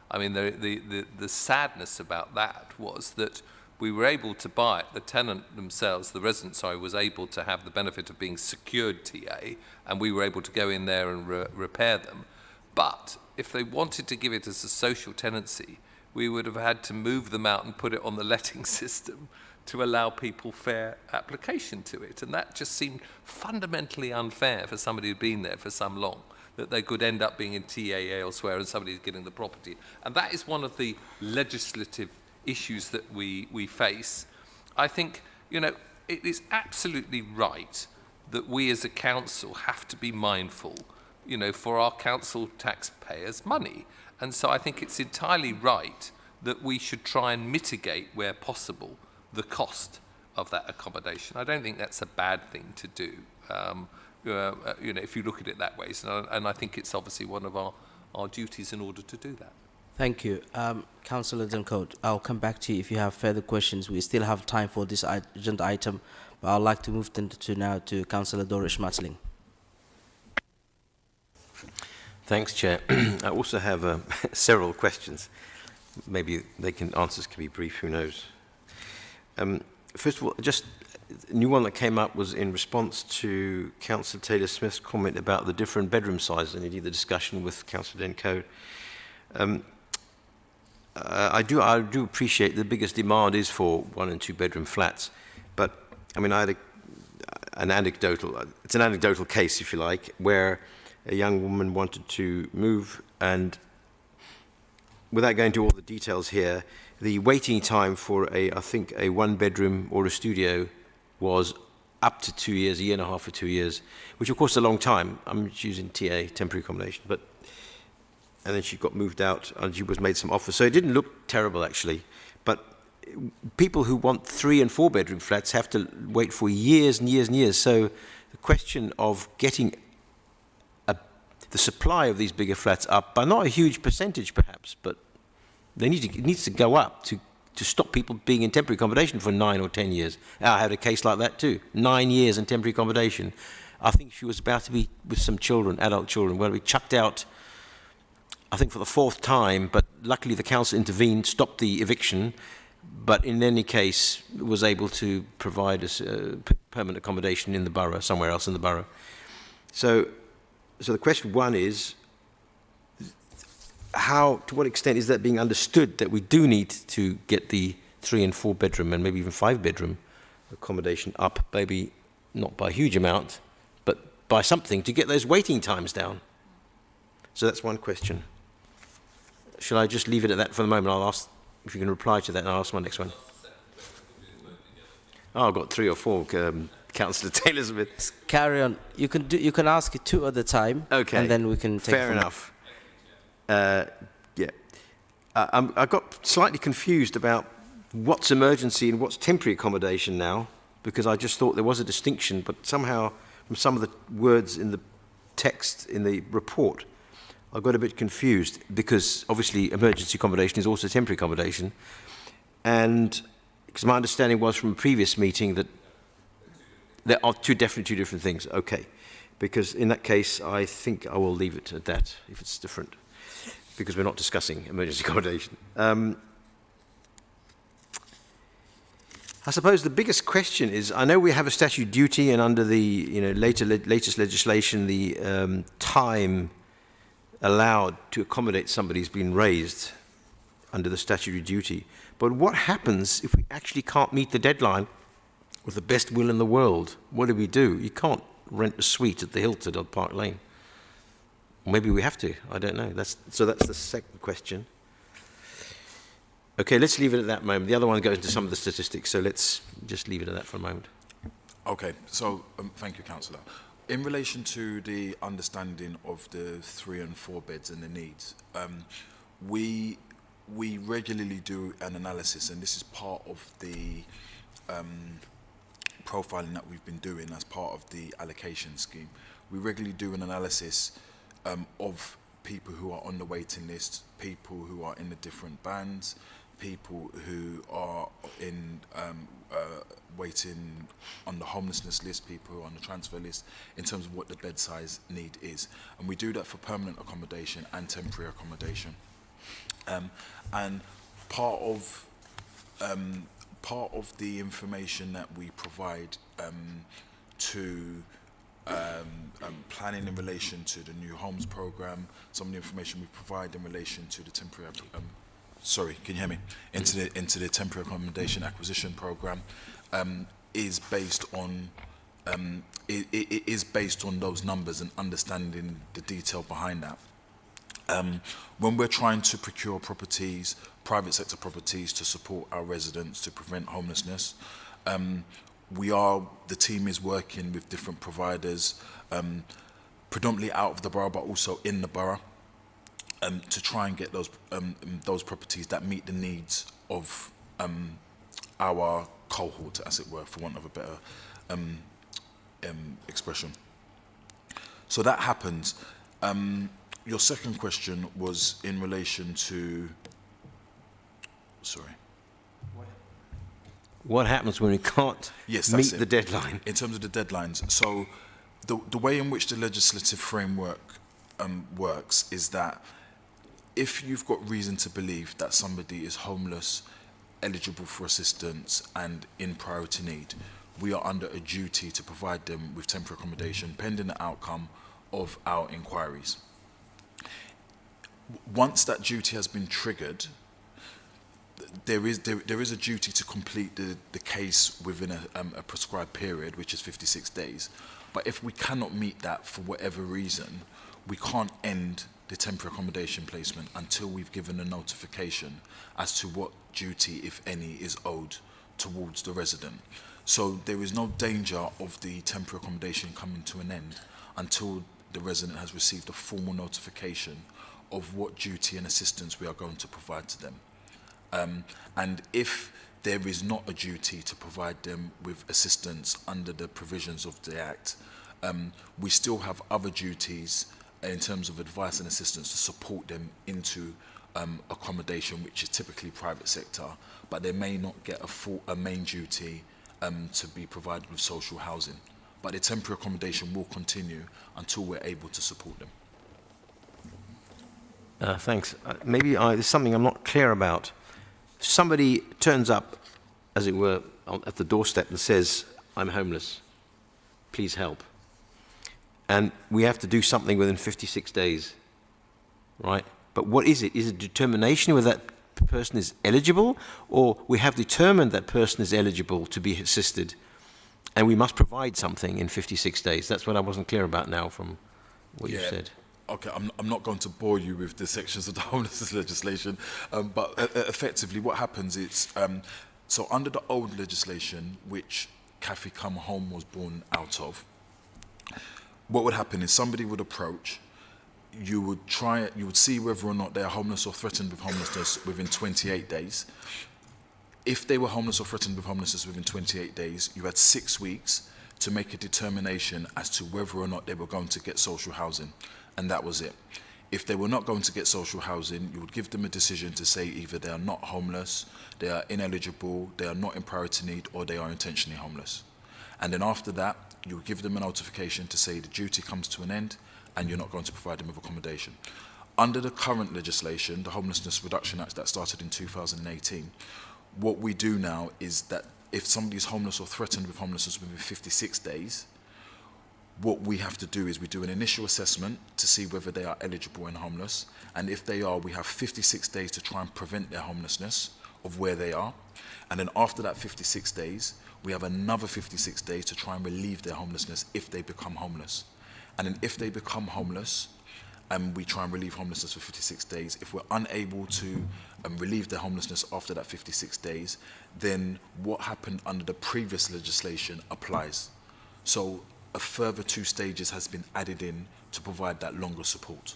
I mean, the sadness about that was that we were able to buy it. The tenant themselves, the resident, was able to have the benefit of being secured TA, and we were able to go in there and repair them. But if they wanted to give it as a social tenancy, we would have had to move them out and put it on the letting system to allow people fair application to it. And that just seemed fundamentally unfair for somebody who'd been there for some long, that they could end up being in TA elsewhere and somebody's getting the property. And that is one of the legislative issues that we face. I think, it is absolutely right that we as a council have to be mindful for our council taxpayers' money. And so I think it's entirely right that we should try and mitigate, where possible, the cost of that accommodation. I don't think that's a bad thing to do, if you look at it that way. So, and I think it's obviously one of our duties in order to do that. Thank you. Councillor Duncote, I'll come back to you if you have further questions. We still have time for this agenda item, but I'd like to move now to Councillor Doris Schmatling. Thanks, Chair. I also have several questions. Maybe answers can be brief, who knows. First of all, just a new one that came up was in response to Councillor Taylor-Smith's comment about the different bedroom sizes, and indeed the discussion with Councillor Duncote. I do appreciate the biggest demand is for 1 and 2 bedroom flats, but I mean, I had an anecdotal case, if you like, where a young woman wanted to move, and without going into all the details here, the waiting time for I think a 1 bedroom or a studio was up to 2 years, a year and a half or 2 years, which of course is a long time. I'm using TA, temporary accommodation, and then she got moved out and she was made some offers. So it didn't look terrible actually, but people who want 3 and 4 bedroom flats have to wait for years and years and years. So the question of getting the supply of these bigger flats up by not a huge percentage perhaps, but it needs to go up to stop people being in temporary accommodation for 9 or 10 years. I had a case like that too, 9 years in temporary accommodation. I think she was about to be with some children, adult children, where we chucked out, I think for the 4th time, but luckily the council intervened, stopped the eviction, but in any case was able to provide us permanent accommodation in the borough, somewhere else in the borough. So the question one is, to what extent is that being understood that we do need to get the 3 and 4 bedroom and maybe even 5 bedroom accommodation up, maybe not by a huge amount, but by something to get those waiting times down? So that's one question. Shall I just leave it at that for the moment? I'll ask if you can reply to that, and I'll ask my next one. Oh, I've got 3 or 4. Councillor Taylor-Smith. Carry on. You can ask it 2 at a time. Okay. And then we can take. Fair enough. I got slightly confused about what's emergency and what's temporary accommodation now, because I just thought there was a distinction, but somehow from some of the words in the text in the report, I got a bit confused, because obviously emergency accommodation is also temporary accommodation, and because my understanding was from a previous meeting that there are definitely two different things. Okay, because in that case I think I will leave it at that if it's different, because we're not discussing emergency accommodation. I suppose the biggest question is, I know we have a statute duty, and under the latest legislation, the time allowed to accommodate somebody has been raised under the statutory duty. But what happens if we actually can't meet the deadline with the best will in the world? What do we do? You can't rent a suite at the Hilton on Park Lane. Maybe we have to. I don't know. So that's the second question. Okay, let's leave it at that moment. The other one goes into some of the statistics, so let's just leave it at that for a moment. Okay, so thank you, Councillor. In relation to the understanding of the 3 and 4 beds and the needs, we regularly do an analysis, and this is part of the profiling that we've been doing as part of the allocation scheme. We regularly do an analysis of people who are on the waiting list, people who are in the different bands, people who are in waiting on the homelessness list, people who are on the transfer list, in terms of what the bed size need is. And we do that for permanent accommodation and temporary accommodation. And part of the information that we provide to planning in relation to the new homes program, some of the information we provide in relation to the temporary sorry, can you hear me? Into the temporary accommodation acquisition program is based on it is based on those numbers and understanding the detail behind that. When we're trying to procure properties, private sector properties, to support our residents to prevent homelessness, the team is working with different providers, predominantly out of the borough, but also in the borough, to try and get those properties that meet the needs of our cohort, as it were, for want of a better expression. So that happens. Your second question was in relation to, sorry. What happens when we can't meet the deadline? In terms of the deadlines, so the way in which the legislative framework works is that if you've got reason to believe that somebody is homeless, eligible for assistance and in priority need, we are under a duty to provide them with temporary accommodation pending the outcome of our inquiries. Once that duty has been triggered, there is a duty to complete the case within a prescribed period, which is 56 days. But if we cannot meet that for whatever reason, we can't end the temporary accommodation placement until we've given a notification as to what duty, if any, is owed towards the resident. So there is no danger of the temporary accommodation coming to an end until the resident has received a formal notification of what duty and assistance we are going to provide to them. And if there is not a duty to provide them with assistance under the provisions of the Act, we still have other duties in terms of advice and assistance to support them into accommodation, which is typically private sector, but they may not get a main duty to be provided with social housing. But the temporary accommodation will continue until we're able to support them. Thanks. Maybe there's something I'm not clear about. Somebody turns up, as it were, at the doorstep and says, "I'm homeless, please help." And we have to do something within 56 days, right? But what is it? Is it determination whether that person is eligible, or we have determined that person is eligible to be assisted, and we must provide something in 56 days? That's what I wasn't clear about now from what you said. Okay, I'm not going to bore you with the sections of the homelessness legislation, but effectively what happens is, so under the old legislation, which Kathy Come Home was born out of, what would happen is somebody would approach, you would see whether or not they are homeless or threatened with homelessness within 28 days. If they were homeless or threatened with homelessness within 28 days, you had 6 weeks to make a determination as to whether or not they were going to get social housing. And that was it. If they were not going to get social housing, you would give them a decision to say either they are not homeless, they are ineligible, they are not in priority need, or they are intentionally homeless. And then after that, you would give them a notification to say the duty comes to an end and you're not going to provide them with accommodation. Under the current legislation, the Homelessness Reduction Act that started in 2018, what we do now is that if somebody is homeless or threatened with homelessness within 56 days, what we have to do is we do an initial assessment to see whether they are eligible and homeless. And if they are, we have 56 days to try and prevent their homelessness of where they are. And then after that 56 days, we have another 56 days to try and relieve their homelessness if they become homeless. And then if they become homeless, we try and relieve homelessness for 56 days. If we're unable to relieve their homelessness after that 56 days, then what happened under the previous legislation applies. So a further 2 stages has been added in to provide that longer support.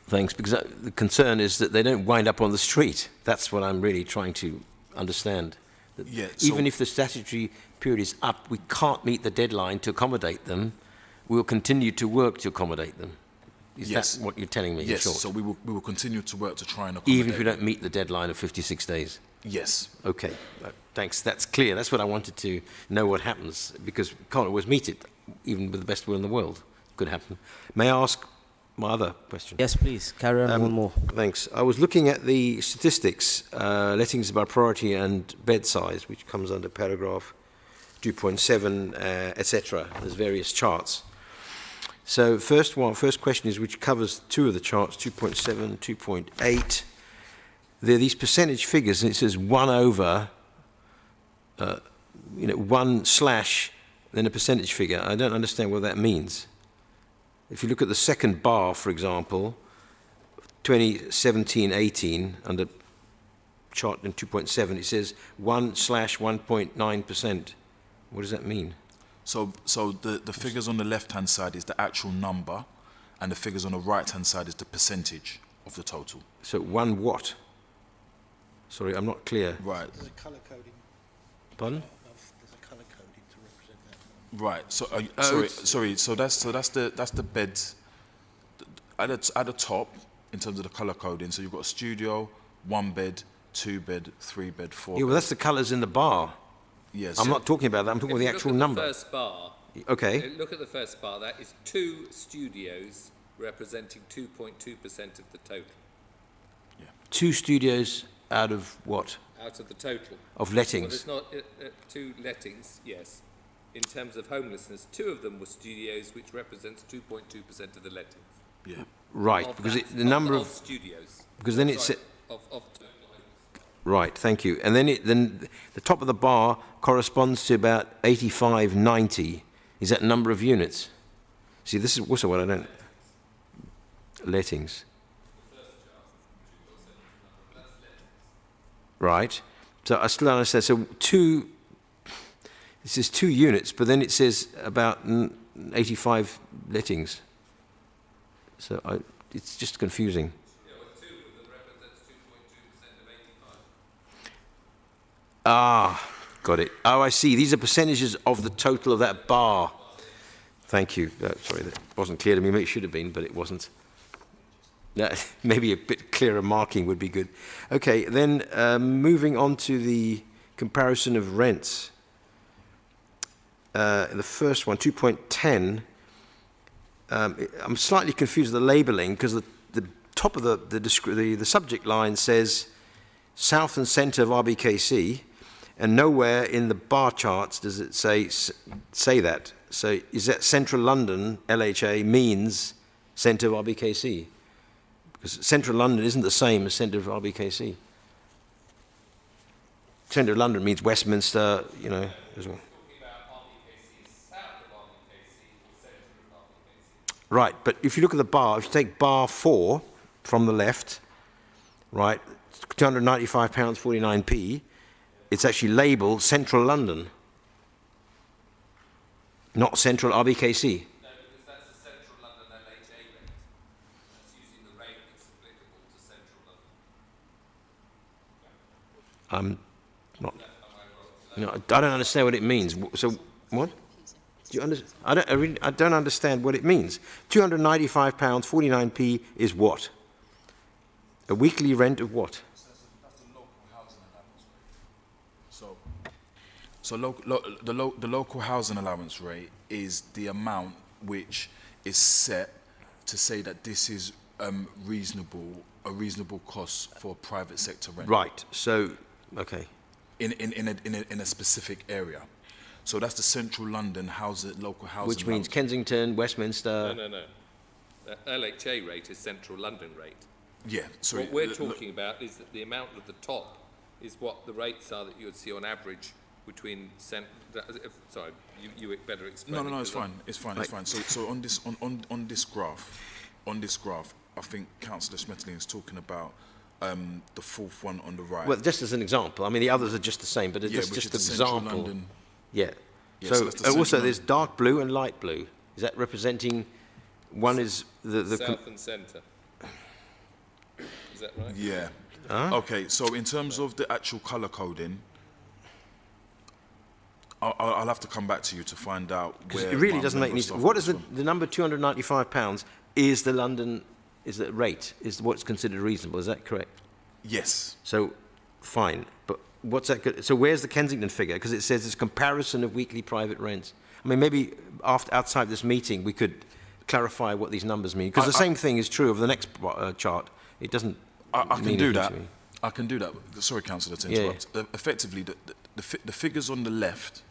Thanks, because the concern is that they don't wind up on the street. That's what I'm really trying to understand. That Yeah, even so- if the statutory period is up, we can't meet the deadline to accommodate them. We'll continue to work to accommodate them. Is Yes. that what you're telling me? in Yes, short? so we will continue to work to try and accommodate. Even if we don't meet the deadline of 56 days? Yes. Okay, thanks. That's clear. That's what I wanted to know what happens, because we can't always meet it, even with the best will in the world. Could happen. May I ask my other question? Yes, please. Carry on one more. Thanks. I was looking at the statistics, lettings by priority and bed size, which comes under paragraph 2.7, etc. There's various charts. So first question is, which covers 2 of the charts, 2.7, 2.8. There are these percentage figures, and it says 1 over, 1 slash, then a percentage figure. I don't understand what that means. If you look at the second bar, for example, 2017-18, under chart in 2.7, it says 1 slash 1.9%. What does that mean? So the figures on the left-hand side is the actual number, and the figures on the right-hand side is the percentage of the total. So 1 what? Sorry, I'm not clear. Right. There's a colour coding. Pardon? There's a colour coding to represent that. Right. So sorry. So that's the beds at the top in terms of the color coding. So you've got a studio, 1 bed, 2 bed, 3 bed, 4. Yeah, well, that's the colours in the bar. Yes. I'm not talking about that. I'm talking about the actual number. First bar. Okay. Look at the first bar. That is 2 studios representing 2.2% of the total. 2 studios out of what? Out of the total. Of Well, lettings. there's not 2 lettings, yes. In terms of homelessness, 2 of them were studios, which represents 2.2% of the lettings. Yeah. Right, Of because that- the number of studios. because then it's Sorry, of total homeless. right. Thank you. And then the top of the bar corresponds to about 85-90. Is that number of units? See, this is also what I don't. Lettings. Right. So I still don't understand. So 2. This is 2 units, but then it says about 85 lettings. So it's just confusing. Ah, got it. Oh, I see. These are percentages of the total of that bar. Thank you. Sorry, that wasn't clear to me. Maybe it should have been, but it wasn't. Maybe a bit clearer marking would be good. Okay, then moving on to the comparison of rents. The first one, 2.10, I'm slightly confused with the labelling because the top of the subject line says south and centre of RBKC, and nowhere in the bar charts does it say that. So is that central London, LHA, means centre of RBKC? Because central London isn't the same as centre of RBKC. Centre of London means Westminster, as well. Right, but if you look at the bar, if you take bar 4 from the left, right, £295.49, it's actually labelled Central London, not Central RBKC. No, because that's the Central London LHA rate. That's using the rate that's applicable to Central London. I don't understand what it means. So, what? Do you understand? I don't understand what it means. £295.49 is what? A weekly rent of what? So the local housing allowance rate is the amount which is set to say that this is a reasonable cost for private sector rent. Right. So, okay. in a specific area. So that's the Central London local housing. Which means allowance. Kensington, Westminster. No. The LHA rate is Central London rate. Yeah, sorry. What we're talking about is that the amount at the top is what the rates are that you would see on average between sorry, you better explain. No, it's fine. It's fine. So on this graph, I think Councillor Schmetterling is talking about the fourth one on the right. Well, just as an example. I mean, the others are just the same, but it's Yeah, just which an is the Central example. London. Yeah. Yeah, so So, that's the Central also there's London. dark blue and light blue. Is that representing? One is the South and centre. Is that right? Yeah. Okay, so in terms of the actual colour coding, I'll have to come back to you to find out where. it really my doesn't make member any stuff sense. What was is from. the number £295 is the London, is the rate, is what's considered reasonable, is that correct? Yes. So, fine, but what's that, so where's the Kensington figure? Because it says it's comparison of weekly private rents. I mean, maybe outside this meeting, we could clarify what these numbers mean, because the same thing is true of the next chart. It doesn't I can mean do anything that. to me. I can do that. Sorry, Councillor, to Yeah, interrupt. Effectively, the figures on the left,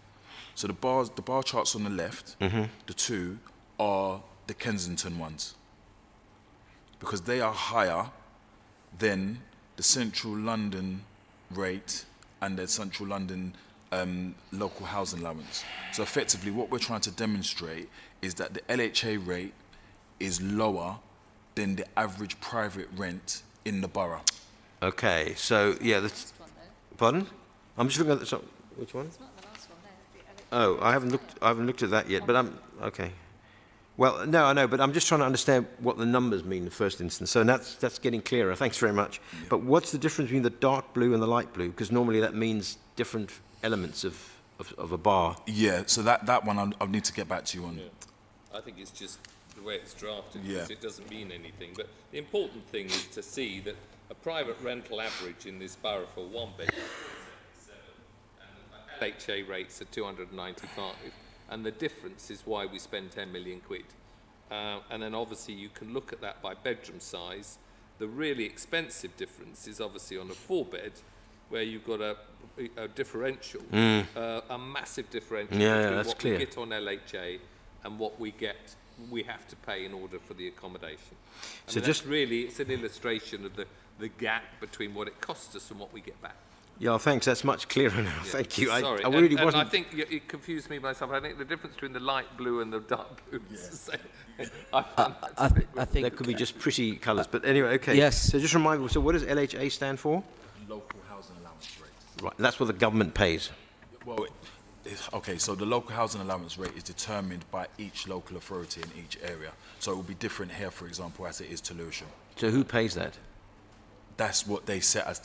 so the bar charts on the left, the two are the Kensington ones, because they are higher than the Central London rate and the Central London local housing allowance. So effectively, what we're trying to demonstrate is that the LHA rate is lower than the average private rent in the borough. Okay, so, yeah, pardon? I'm just looking at the, so, which one? Oh, I haven't looked at that yet, but okay. Well, no, I know, but I'm just trying to understand what the numbers mean in the first instance. So that's getting clearer. Thanks very much. Yeah. But what's the difference between the dark blue and the light blue? Because normally that means different elements of a bar. Yeah, so that one I'll need to get back to you on. Yeah. I think it's just the way it's drafted, Yeah. because it doesn't mean anything. But the important thing is to see that a private rental average in this borough for one bed is 77, and LHA rates are 295, and the difference is why we spend 10 million quid. And then obviously you can look at that by bedroom size. The really expensive difference is obviously on a 4-bed, where you've got a differential, a massive differential between that's what clear. we get on LHA and what we have to pay in order for the accommodation. I So mean, just that's really, it's an illustration of the gap between what it costs us and what we get back. Yeah, thanks. That's much clearer now. Yeah. Thank you. Sorry. I really and wasn't. I think it confused me myself. I think the difference between the light blue and the dark blue is the same. I found that a bit I think That could be just pretty colours. But anyway, okay. Yes. So just remind me, so what does LHA stand for? Local housing allowance rate. Right, that's what the government pays. Well, okay, so the local housing allowance rate is determined by each local authority in each area. So it will be different here, for example, as it is to Lewisham. So who pays that? That's what they set as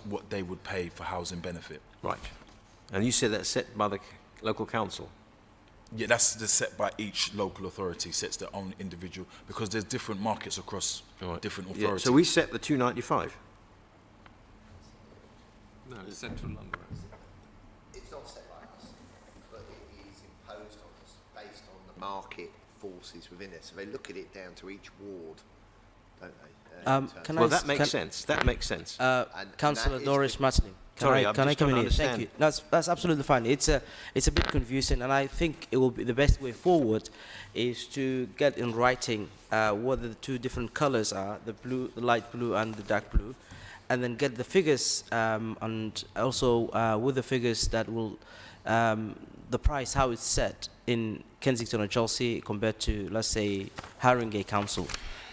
what they would pay for housing benefit. Right. And you said that's set by the local council? Yeah, that's set by each local authority, sets their own individual, because there's different markets across different Yeah, authorities. so we set the 295. No, it's Central London. It's not set by us, but it is imposed on us based on the market forces within it. So they look at it down to each ward, don't they? Can Well, I that makes sense. That makes sense. Councillor that is Doris Matling. Sorry, I'm Can I just come trying in to here? Thank understand. you. That's absolutely fine. It's a bit confusing, and I think it will be the best way forward is to get in writing what the two different colours are, the light blue and the dark blue, and then get the figures and also with the figures that will the price, how it's set in Kensington or Chelsea compared to, let's say, Haringey Council.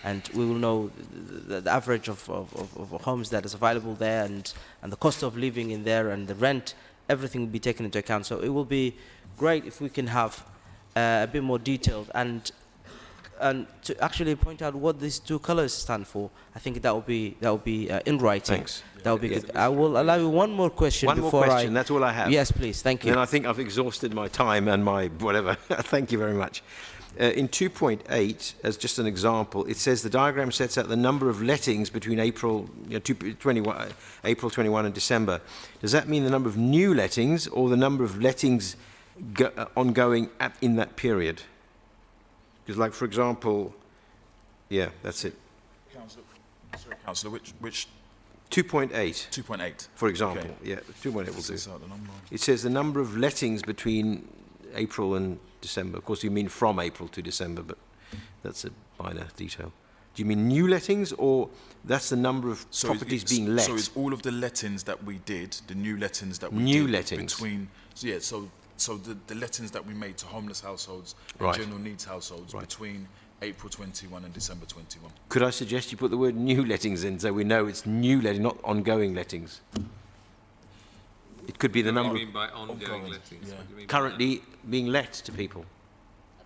And we will know the average of homes that is available there and the cost of living in there and the rent, everything will be taken into account. So it will be great if we can have a bit more detailed and to actually point out what these two colors stand for. I think that will be in writing. Thanks. That will be good. I will allow you one more question before That's all I have. Yes, please. Thank you. And I think I've exhausted my time and my whatever. Thank you very much. In 2.8, as just an example, it says the diagram sets out the number of lettings between April 21 and December. Does that mean the number of new lettings or the number of lettings ongoing in that period? Because, like, for example, yeah, that's it. Councillor, which 2.8, 2.8. for example. Okay. Yeah, 2.8 will What's do. this out, the number? It says the number of lettings between April and December. Of course, you mean from April to December, but that's a minor detail. Do you mean new lettings, or that's the number of properties being let? So it's all of the lettings that we did, the new lettings that we New did lettings. between. So the lettings that we made to homeless households and Right. general needs households Right. between April 21 and December 21. Could I suggest you put the word new lettings in so we know it's new letting, not ongoing lettings? It could be the What do number you mean by ongoing Ongoing, lettings? yeah. What do you mean by currently being let to people.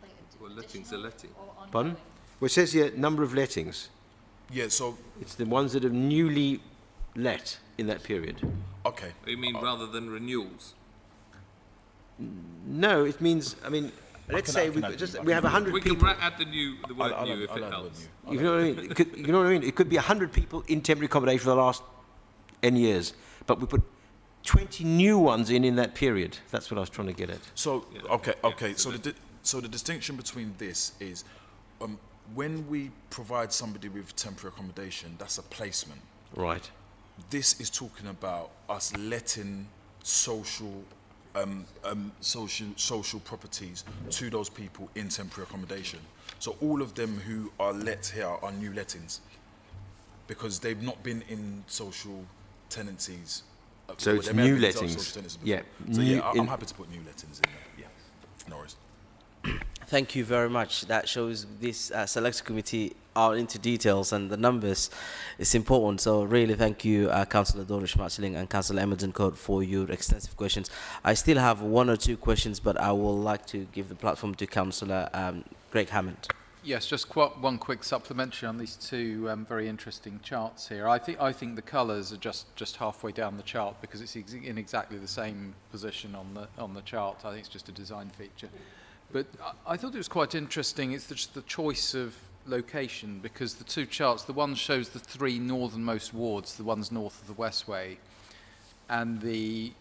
that? Well, lettings are letting. Pardon? Well, it says here number of lettings. Yeah. So It's the ones that are newly let in that period. okay. You mean rather than renewals? No, it means, I mean, let's say we have 100 We can people. add the word new if it helps. You know what I mean? You know what I mean? It could be 100 people in temporary accommodation for the last N years, but we put 20 new ones in that period. That's what I was trying to get at. So Yeah. okay. Yeah. So the distinction between this is when we provide somebody with temporary accommodation, that's a placement. Right. This is talking about us letting social properties to those people in temporary accommodation. So all of them who are let here are new lettings because they've not been in social tenancies. So or it's they may have new been in social lettings. tenancies Yeah. before. So New yeah, I'm in- happy to put new lettings in there. Yeah, no worries. Thank you very much. That shows this select committee are into details and the numbers is important. So really thank you, Councillor Dorish Marceling and Councillor Emerson Code for your extensive questions. I still have one or two questions, but I will like to give the platform to Councillor Greg Hammond. Yes, just one quick supplementary on these two very interesting charts here. I think the colours are just halfway down the chart because it's in exactly the same position on the chart. I think it's just a design feature. But I thought it was quite interesting. It's just the choice of location because the two charts, the one shows the three northernmost wards, the one's north of the Westway, and the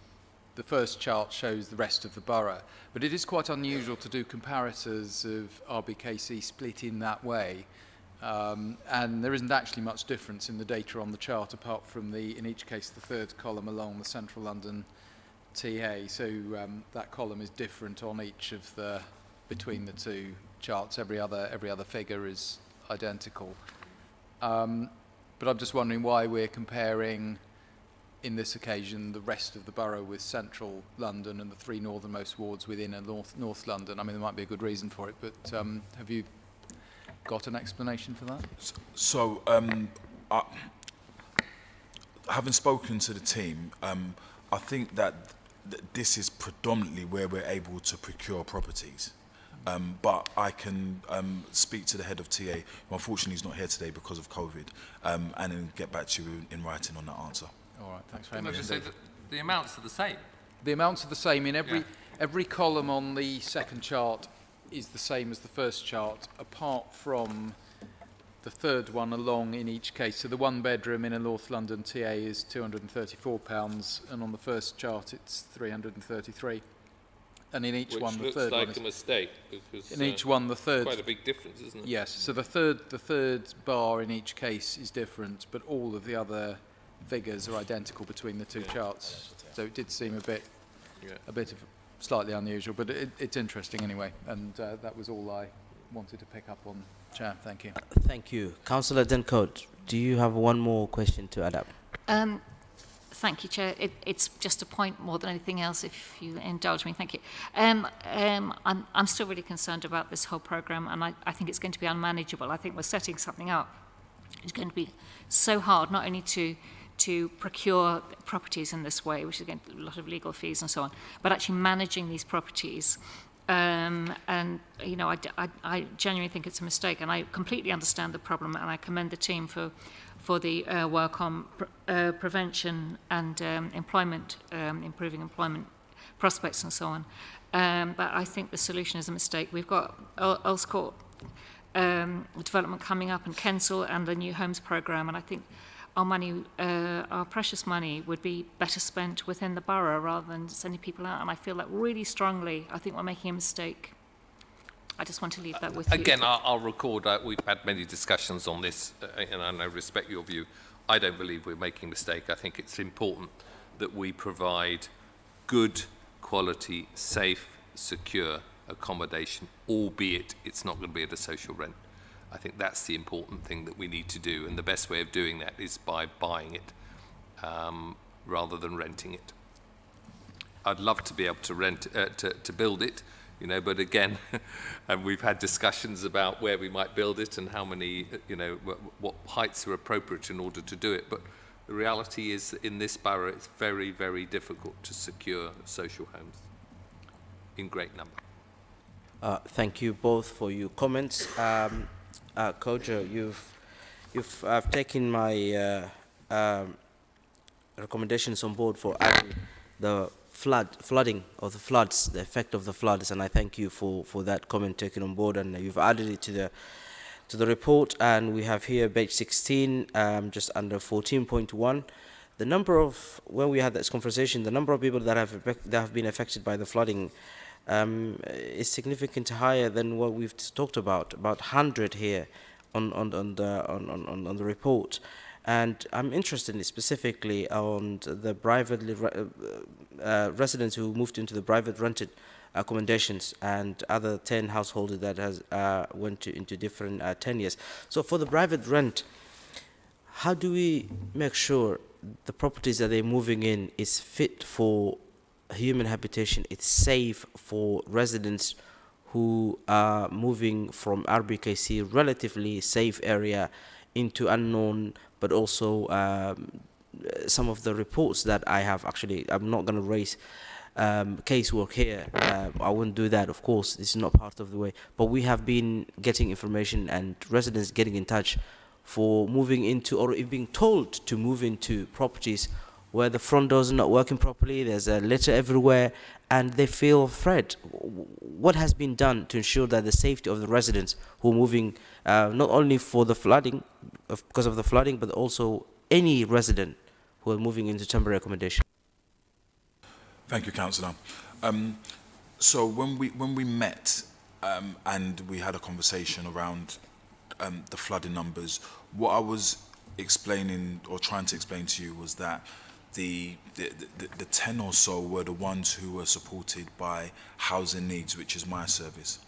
first chart shows the rest of the borough. But it is quite unusual to do comparators of RBKC split in that way. And there isn't actually much difference in the data on the chart apart from in each case, the third column along the Central London TA. So that column is different on each of between the two charts. Every other figure is identical. But I'm just wondering why we're comparing in this occasion the rest of the borough with Central London and the three northernmost wards within North London. I mean, there might be a good reason for it, but have you got an explanation for that? So, having spoken to the team, I think that this is predominantly where we're able to procure properties. But I can speak to the head of TA, who unfortunately is not here today because of COVID, and then get back to you in writing on that answer. All right, thanks very Can I much. just say that the amounts are the same? The amounts are the same in every column on the second chart is the same as the first chart, apart from the third one along in each case. So the one bedroom in a North London TA is £234, and on the first chart it's 333. And in each Which one, the looks third like one a mistake because in each one, the third. quite a big difference, isn't it? Yes. So the third bar in each case is different, but all of the other figures are identical between the two charts. So it did seem a bit of slightly unusual, but it's interesting anyway. And that was all I wanted to pick up on, Chair. Thank you. Thank you. Councillor Dencote, do you have one more question to add up? Thank you, Chair. It's just a point more than anything else, if you indulge me. Thank you. I'm still really concerned about this whole programme, and I think it's going to be unmanageable. I think we're setting something up. It's going to be so hard, not only to procure properties in this way, which is going to be a lot of legal fees and so on, but actually managing these properties. And, you know, I genuinely think it's a mistake, and I completely understand the problem, and I commend the team for the work on prevention and employment, improving employment prospects and so on. But I think the solution is a mistake. We've got Earls Court development coming up, and Kensal and the New Homes Programme, and I think our money, our precious money, would be better spent within the borough rather than sending people out. And I feel that really strongly. I think we're making a mistake. I just want to leave that with you. Again, I'll record, we've had many discussions on this, and I respect your view. I don't believe we're making a mistake. I think it's important that we provide good quality, safe, secure accommodation, albeit it's not going to be at a social rent. I think that's the important thing that we need to do, and the best way of doing that is by buying it rather than renting it. I'd love to be able to rent, to build it, you know, but again, and we've had discussions about where we might build it and how many, you know, what heights are appropriate in order to do it. But the reality is that in this borough, it's very, very difficult to secure social homes in great number. Thank you both for your comments. Kojo, I've taken my recommendations on board for adding the flooding of the floods, the effect of the floods, and I thank you for that comment taken on board, and you've added it to the report. And we have here page 16, just under 14.1. The number of, when we had this conversation, the number of people that have been affected by the flooding is significantly higher than what we've talked about 100 here on the report. And I'm interested specifically on the privately residents who moved into the private rented accommodations and other 10 households that has went into different tenures. So for the private rent, how do we make sure the properties that they're moving in is fit for human habitation, it's safe for residents who are moving from RBKC, relatively safe area, into unknown, but also some of the reports that I have actually, I'm not going to raise casework here. I wouldn't do that, of course. This is not part of the way. But we have been getting information and residents getting in touch for moving into, or being told to move into properties where the front doors are not working properly, there's a litter everywhere, and they feel afraid. What has been done to ensure that the safety of the residents who are moving, not only for the flooding, because of the flooding, but also any resident who are moving into temporary accommodation? Thank you, Councillor. So when we met and we had a conversation around the flooding numbers, what I was explaining or trying to explain to you was that the 10 or so were the ones who were supported by Housing Needs, which is my service.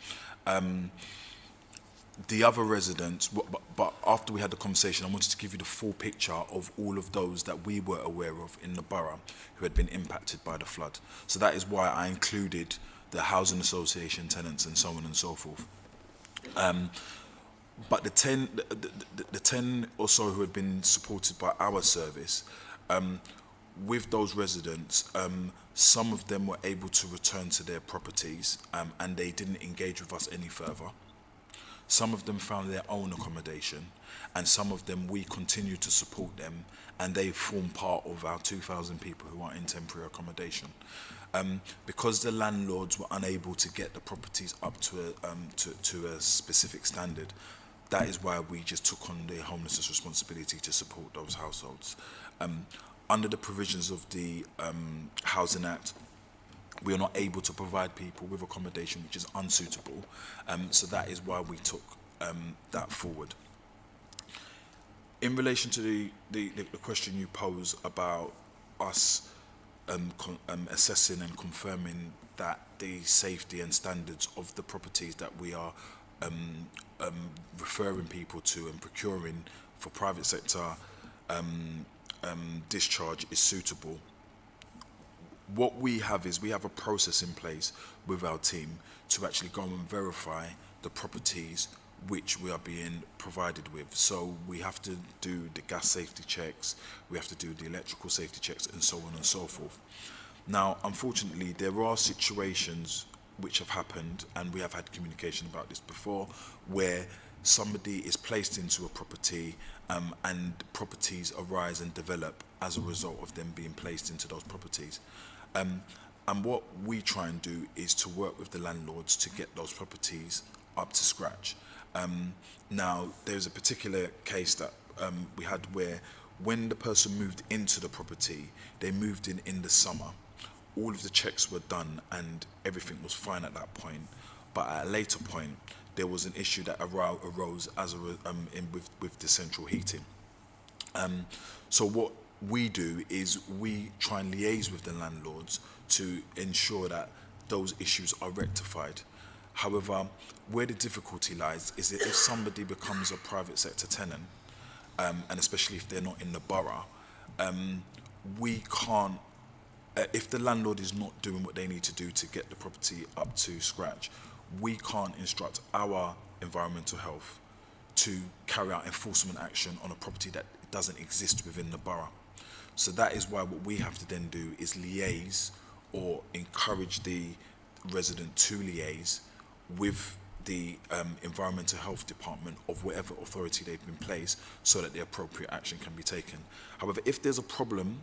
The other residents, but after we had the conversation, I wanted to give you the full picture of all of those that we were aware of in the borough who had been impacted by the flood. So that is why I included the housing association tenants and so on and so forth. But the 10 or so who had been supported by our service, with those residents, some of them were able to return to their properties and they didn't engage with us any further. Some of them found their own accommodation, and some of them we continue to support them, and they form part of our 2,000 people who are in temporary accommodation. Because the landlords were unable to get the properties up to a specific standard, that is why we just took on the homelessness responsibility to support those households. Under the provisions of the Housing Act, we are not able to provide people with accommodation which is unsuitable, so that is why we took that forward. In relation to the question you pose about us assessing and confirming that the safety and standards of the properties that we are referring people to and procuring for private sector discharge is suitable, what we have is we have a process in place with our team to actually go and verify the properties which we are being provided with. So we have to do the gas safety checks, we have to do the electrical safety checks, and so on and so forth. Now, unfortunately, there are situations which have happened, and we have had communication about this before, where somebody is placed into a property and properties arise and develop as a result of them being placed into those properties. And what we try and do is to work with the landlords to get those properties up to scratch. Now, there's a particular case that we had where when the person moved into the property, they moved in the summer. All of the checks were done and everything was fine at that point. but at a later point, there was an issue that arose as with the central heating. So what we do is we try and liaise with the landlords to ensure that those issues are rectified. However, where the difficulty lies is that if somebody becomes a private sector tenant, and especially if they're not in the borough, we can't, if the landlord is not doing what they need to do to get the property up to scratch, we can't instruct our environmental health to carry out enforcement action on a property that doesn't exist within the borough. So that is why what we have to then do is liaise or encourage the resident to liaise with the environmental health department of whatever authority they've been placed so that the appropriate action can be taken. However, if there's a problem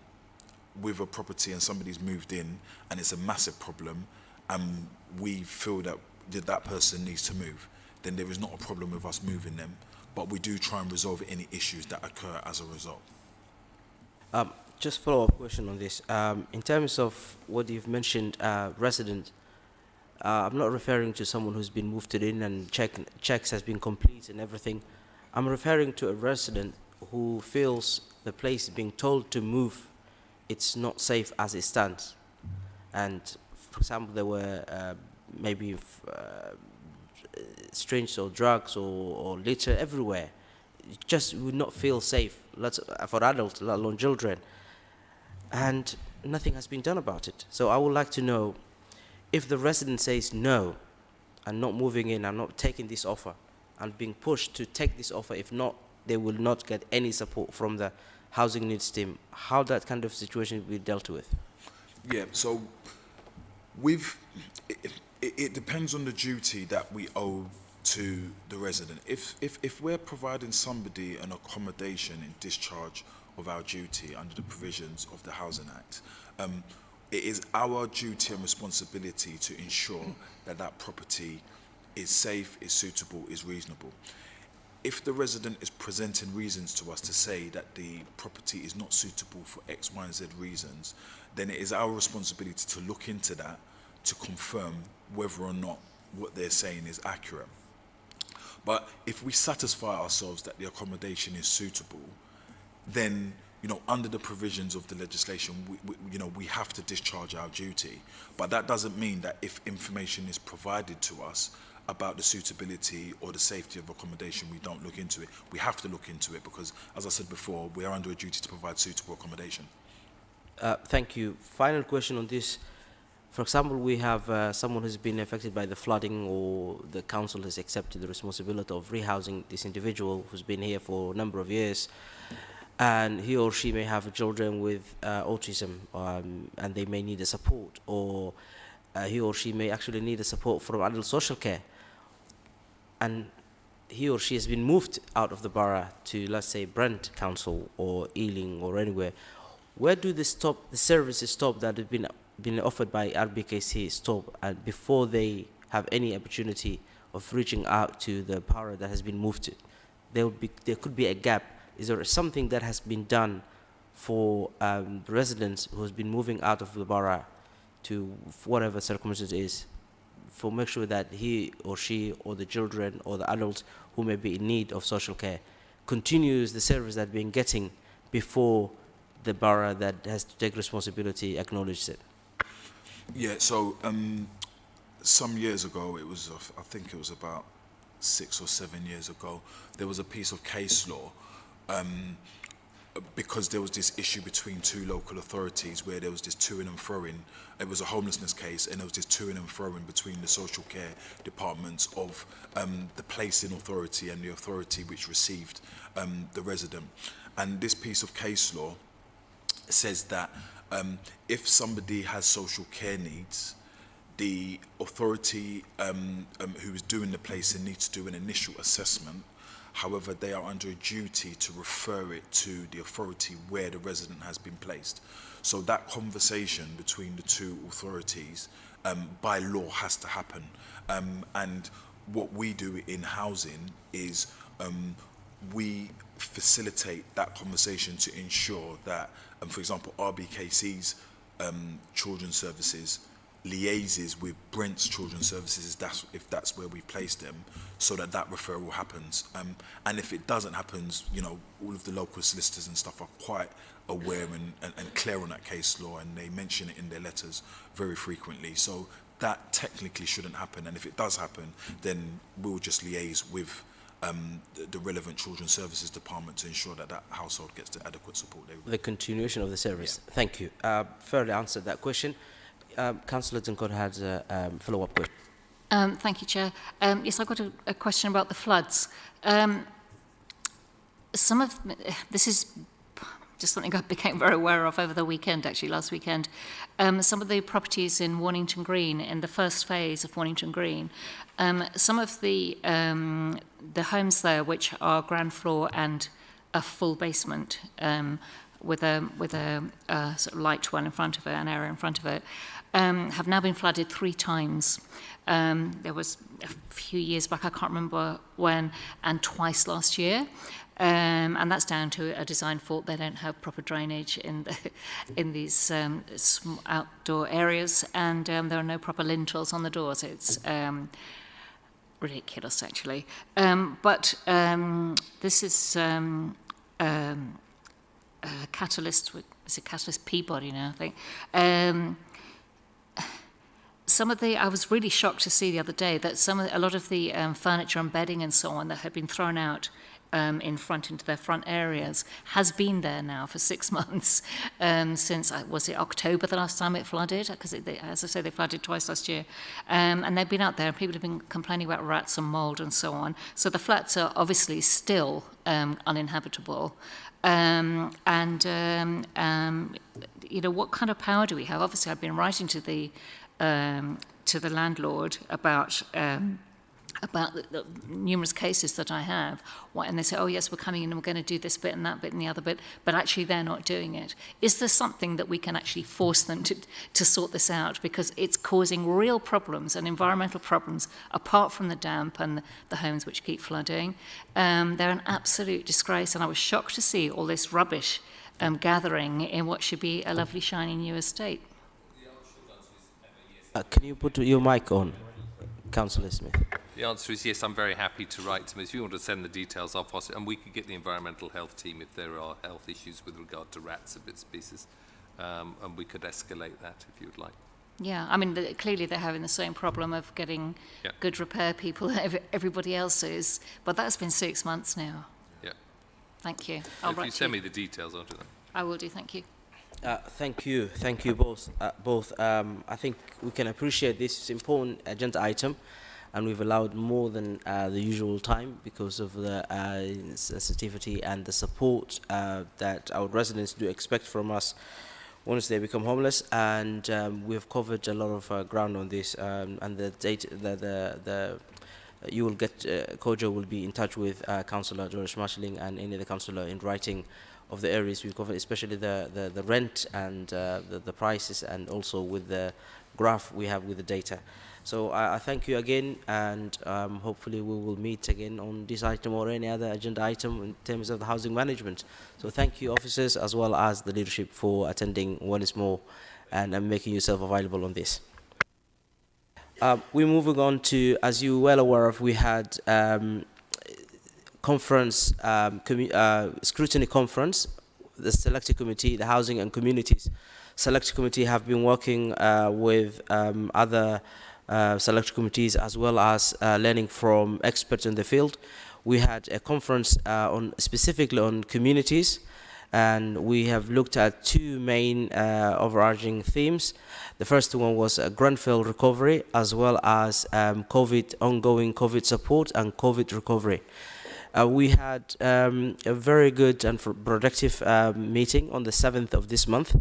with a property and somebody's moved in and it's a massive problem and we feel that that person needs to move, then there is not a problem with us moving them, but we do try and resolve any issues that occur as a result. Just follow-up question on this. In terms of what you've mentioned, resident, I'm not referring to someone who's been moved in and checks has been complete and everything. I'm referring to a resident who feels the place being told to move, it's not safe as it stands. And for example, there were maybe strange or drugs or litter everywhere. You just would not feel safe, for adults, let alone children. And nothing has been done about it. So I would like to know, if the resident says no, I'm not moving in, I'm not taking this offer, and being pushed to take this offer, if not, they will not get any support from the housing needs team, how that kind of situation will be dealt with? Yeah, so it depends on the duty that we owe to the resident. If we're providing somebody an accommodation in discharge of our duty under the provisions of the Housing Act, it is our duty and responsibility to ensure that that property is safe, is suitable, is reasonable. If the resident is presenting reasons to us to say that the property is not suitable for X, Y, and Z reasons, then it is our responsibility to look into that to confirm whether or not what they're saying is accurate. But if we satisfy ourselves that the accommodation is suitable, then, you know, under the provisions of the legislation, we have to discharge our duty. But that doesn't mean that if information is provided to us about the suitability or the safety of accommodation, we don't look into it. We have to look into it because, as I said before, we are under a duty to provide suitable accommodation. Thank you. Final question on this. For example, we have someone who's been affected by the flooding, or the council has accepted the responsibility of rehousing this individual who's been here for a number of years, and he or she may have children with autism, and they may need a support, or he or she may actually need a support from adult social care, and he or she has been moved out of the borough to, let's say, Brent Council or Ealing or anywhere. Where do the services stop that have been offered by RBKC stop, and before they have any opportunity of reaching out to the borough that has been moved to? There could be a gap. Is there something that has been done for residents who has been moving out of the borough to whatever circumstances is, for make sure that he or she or the children or the adults who may be in need of social care continues the service that been getting before the borough that has to take responsibility acknowledges it? Yeah, so some years ago, it was, I think it was about 6 or 7 years ago, there was a piece of case law because there was this issue between two local authorities where there was this to-ing and fro-ing. It was a homelessness case, and there was this to-ing and fro-ing between the social care departments of the placing authority and the authority which received the resident. And this piece of case law says that if somebody has social care needs, the authority who is doing the placing needs to do an initial assessment. However, they are under a duty to refer it to the authority where the resident has been placed. So that conversation between the two authorities by law has to happen. And what we do in housing is we facilitate that conversation to ensure that, for example, RBKC's children's services liaises with Brent's Children's Services if that's where we place them, so that referral happens. And if it doesn't happen, you know, all of the local solicitors and stuff are quite aware and clear on that case law, and they mention it in their letters very frequently. So that technically shouldn't happen, and if it does happen, then we'll just liaise with the relevant Children's Services Department to ensure that that household gets the adequate support they The continuation of the service. Yeah. Thank you. Fairly answered that question. Councillor Zinkot has a follow-up question. Thank you, Chair. Yes, I've got a question about the floods. This is just something I became very aware of over the weekend, actually, last weekend. Some of the properties in Warnington Green, in the first phase of Warnington Green, some of the homes there, which are ground floor and a full basement, with a sort of light well in front of it, an area in front of it, have now been flooded 3 times. There was a few years back, I can't remember when, and twice last year. And that's down to a design fault. They don't have proper drainage in these outdoor areas, and there are no proper lintels on the doors. It's ridiculous, actually. But this is Catalyst. Is it Catalyst Peabody now? I think. I was really shocked to see the other day that a lot of the furniture and bedding and so on that had been thrown out into their front areas has been there now for 6 months, since, was it October the last time it flooded? Because as I say, they flooded twice last year. And they've been out there and people have been complaining about rats and mould and so on. So the flats are obviously still uninhabitable. You know, what kind of power do we have? Obviously, I've been writing to the landlord about the numerous cases that I have, and they say, oh yes, we're coming in and we're going to do this bit and that bit and the other bit, but actually they're not doing it. Is there something that we can actually force them to sort this out? Because it's causing real problems and environmental problems apart from the damp and the homes which keep flooding. They're an absolute disgrace, and I was shocked to see all this rubbish gathering in what should be a lovely shiny new estate. Can you put your mic on, Councillor Smith? The answer is yes, I'm very happy to write to them. If you want to send the details, I'll pass it. And we could get the environmental health team if there are health issues with regard to rats and bits and pieces. And we could escalate that if you would like. Yeah, I mean, clearly they're having the same problem of getting good repair people everybody else is. But that's been 6 months now. Yeah. Thank you. If you send me the details, I'll do that. I will do, thank you. Thank you both. I think we can appreciate this important agenda item, and we've allowed more than the usual time because of the sensitivity and the support that our residents do expect from us once they become homeless. And we've covered a lot of ground on this, and the data, you will get, Kojo will be in touch with Councillor George Marshalling and any other councillor in writing of the areas we've covered, especially the rent and the prices, and also with the graph we have with the data. So I thank you again, and hopefully we will meet again on this item or any other agenda item in terms of the housing management. So thank you, officers, as well as the leadership, for attending once more and making yourself available on this. We're moving on to, as you're well aware of, we had conference, scrutiny conference. The Select Committee, the Housing and Communities Select Committee, have been working with other select committees, as well as learning from experts in the field. We had a conference specifically on communities, and we have looked at 2 main overarching themes. The first one was Grenfell recovery, as well as ongoing COVID support and COVID recovery. We had a very good and productive meeting on the 7th of this month.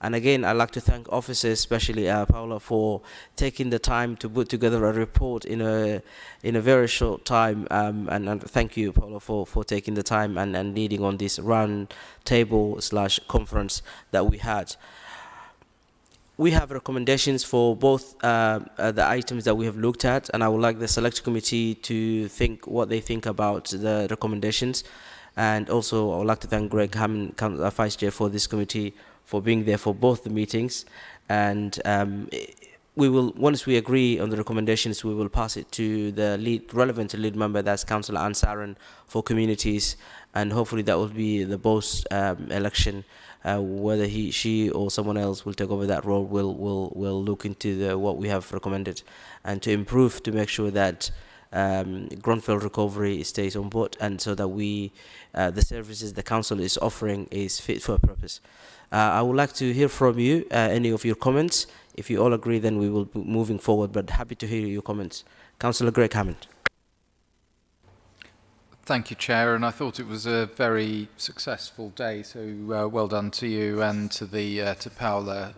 And again, I'd like to thank officers, especially Paula, for taking the time to put together a report in a very short time. And thank you, Paula, for taking the time and leading on this round table / conference that we had. We have recommendations for both the items that we have looked at, and I would like the Select Committee to think what they think about the recommendations. And also, I would like to thank Greg Hammond, Vice Chair for this committee, for being there for both the meetings. And we will, once we agree on the recommendations, we will pass it to the relevant lead member, that's Councillor Ansaran for communities, and hopefully that will be the post election. Whether she or someone else will take over that role, will look into what we have recommended, and to improve, to make sure that Grenfell recovery stays on board, and so that the services the council is offering is fit for purpose. I would like to hear from you, any of your comments. If you all agree, then we will be moving forward, but happy to hear your comments. Councillor Greg Hammond. Thank you, Chair, and I thought it was a very successful day, so well done to you and to Paola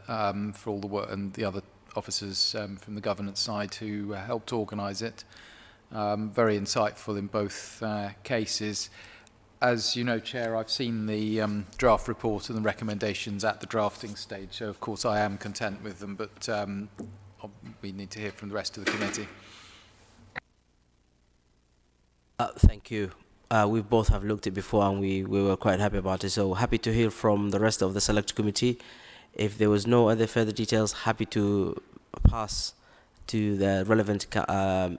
for all the work, and the other officers from the governance side who helped organise it. Very insightful in both cases. As you know, Chair, I've seen the draft report and the recommendations at the drafting stage, so of course I am content with them, but we need to hear from the rest of the committee. Thank you. We both have looked at it before, and we were quite happy about it, so happy to hear from the rest of the select committee. If there was no other further details, happy to pass to the relevant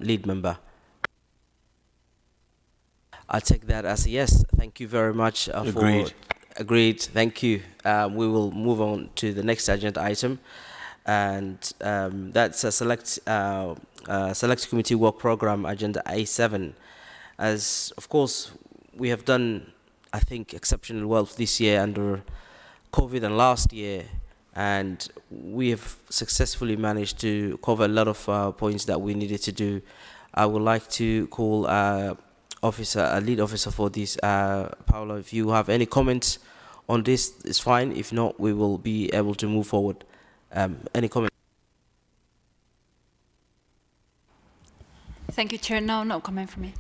lead member. I'll take that as a yes. Thank you very much. Agreed. Agreed. Thank you. We will move on to the next agenda item, and that's a select committee work program, agenda A7. As of course we have done, I think, exceptionally well this year under COVID and last year, and we have successfully managed to cover a lot of points that we needed to do. I would like to call a lead officer for this, Paola. If you have any comments on this, it's fine. If not, we will be able to move forward. Any comments? Thank you, Chair. No comment from me.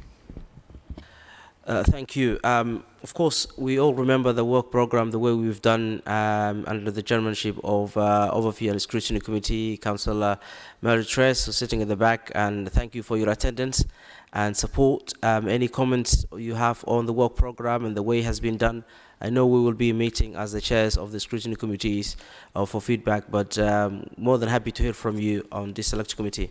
Thank you. Of course, we all remember the work program, the way we've done under the chairmanship of Overview and Scrutiny Committee, Councillor Mary Tress, who's sitting at the back, and thank you for your attendance and support. Any comments you have on the work program and the way it has been done? I know we will be meeting as the chairs of the scrutiny committees for feedback, but more than happy to hear from you on this select committee.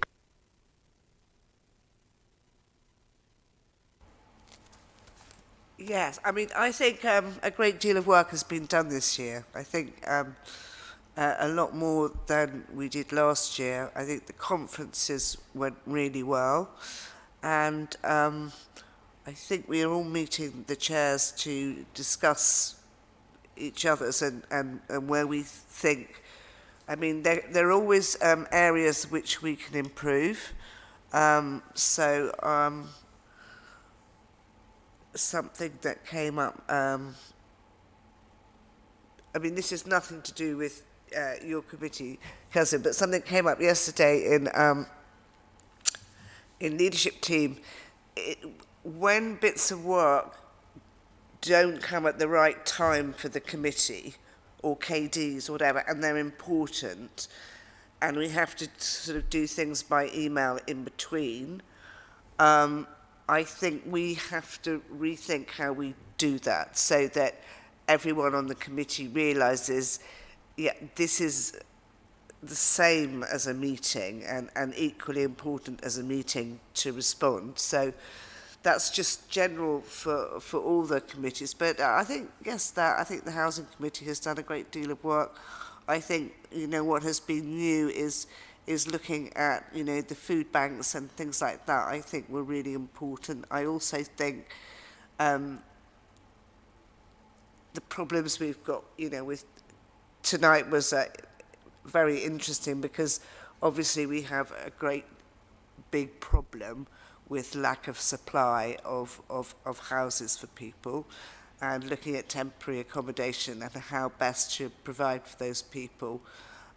Yes, I mean, I think a great deal of work has been done this year. I think a lot more than we did last year. I think the conferences went really well, and I think we are all meeting the chairs to discuss each other's and where we think. I mean, there are always areas which we can improve. Something that came up, I mean, this has nothing to do with your committee, Cousin, but something came up yesterday in leadership team. When bits of work don't come at the right time for the committee or KDs or whatever, and they're important, and we have to sort of do things by email in between, I think we have to rethink how we do that so that everyone on the committee realises, yeah, this is the same as a meeting and equally important as a meeting to respond. So that's just general for all the committees. But I think, yes, I think the Housing Committee has done a great deal of work. I think, you know, what has been new is looking at, you know, the food banks and things like that. I think were really important. I also think the problems we've got, you know, with tonight was very interesting because obviously we have a great big problem with lack of supply of houses for people, and looking at temporary accommodation and how best to provide for those people.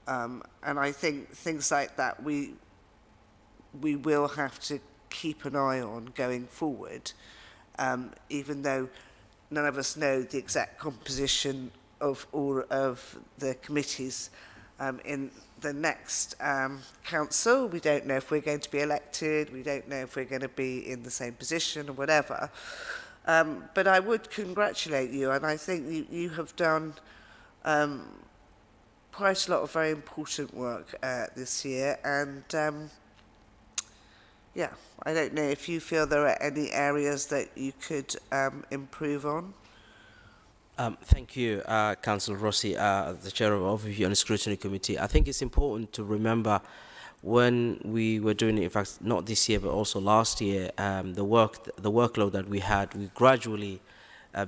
And I think things like that we will have to keep an eye on going forward, even though none of us know the exact composition of all of the committees in the next council. We don't know if we're going to be elected, we don't know if we're going to be in the same position or whatever. But I would congratulate you, and I think you have done quite a lot of very important work this year, and yeah, I don't know if you feel there are any areas that you could improve on. Thank you, Councillor Rossi, the Chair of Overview and Scrutiny Committee. I think it's important to remember when we were doing it, in fact, not this year, but also last year, the workload that we had, we gradually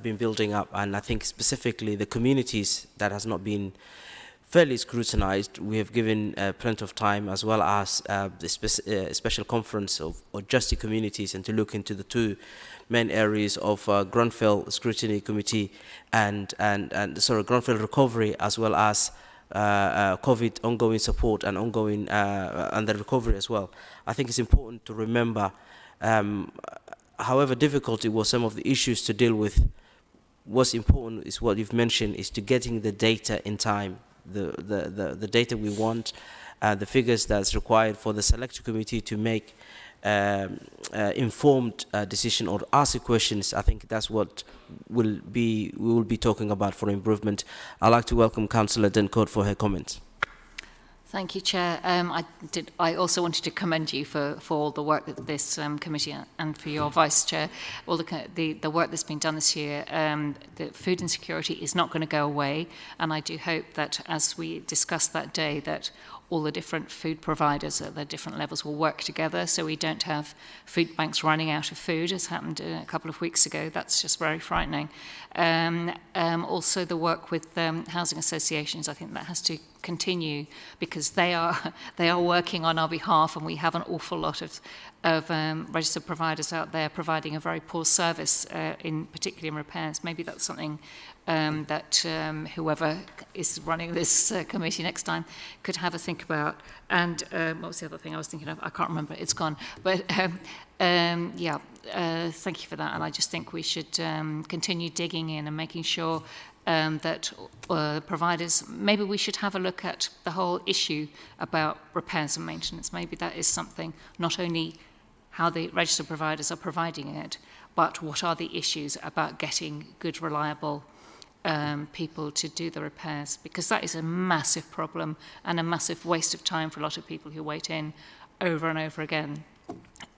been building up, and I think specifically the communities that has not been fairly scrutinized, we have given plenty of time, as well as the special conference of Justice Communities, and to look into the two main areas of Grenfell Scrutiny Committee and Grenfell Recovery, as well as COVID ongoing support and ongoing and the recovery as well. I think it's important to remember, however difficult it was, some of the issues to deal with, what's important is what you've mentioned, is to getting the data in time, the data we want, the figures that's required for the select committee to make informed decision or ask questions. I think that's what we will be talking about for improvement. I'd like to welcome Councillor Dencourt for her comments. Thank you, Chair. I also wanted to commend you for all the work that this committee and for your Vice Chair, all the work that's been done this year. The food insecurity is not going to go away, and I do hope that as we discuss that day, that all the different food providers at the different levels will work together, so we don't have food banks running out of food, as happened a couple of weeks ago. That's just very frightening. Also, the work with housing associations, I think that has to continue, because they are working on our behalf, and we have an awful lot of registered providers out there providing a very poor service, particularly in repairs. Maybe that's something that whoever is running this committee next time could have a think about. And what was the other thing I was thinking of? I can't remember. It's gone. But yeah, thank you for that. And I just think we should continue digging in and making sure that providers, maybe we should have a look at the whole issue about repairs and maintenance. Maybe that is something, not only how the registered providers are providing it, but what are the issues about getting good, reliable people to do the repairs, because that is a massive problem and a massive waste of time for a lot of people who wait in over and over again.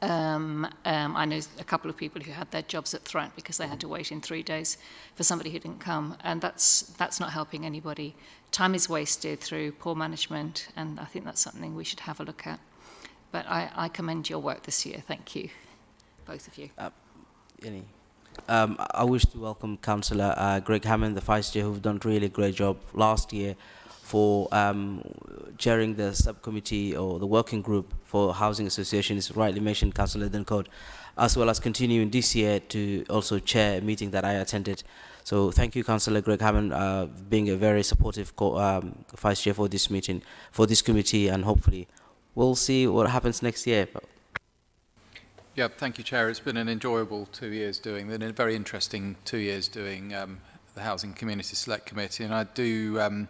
I know a couple of people who had their jobs at threat because they had to wait in 3 days for somebody who didn't come, and that's not helping anybody. Time is wasted through poor management, and I think that's something we should have a look at. But I commend your work this year. Thank you, both of you. I wish to welcome Councillor Greg Hammond, the Vice Chair, who've done really great job last year for chairing the subcommittee or the working group for housing associations, rightly mentioned Councillor Dencourt, as well as continuing this year to also chair a meeting that I attended. So thank you, Councillor Greg Hammond, being a very supportive Vice Chair for this meeting, for this committee, and hopefully we'll see what happens next year. Yeah, thank you, Chair. It's been an enjoyable 2 years doing, and a very interesting 2 years doing the Housing Community Select Committee, and I do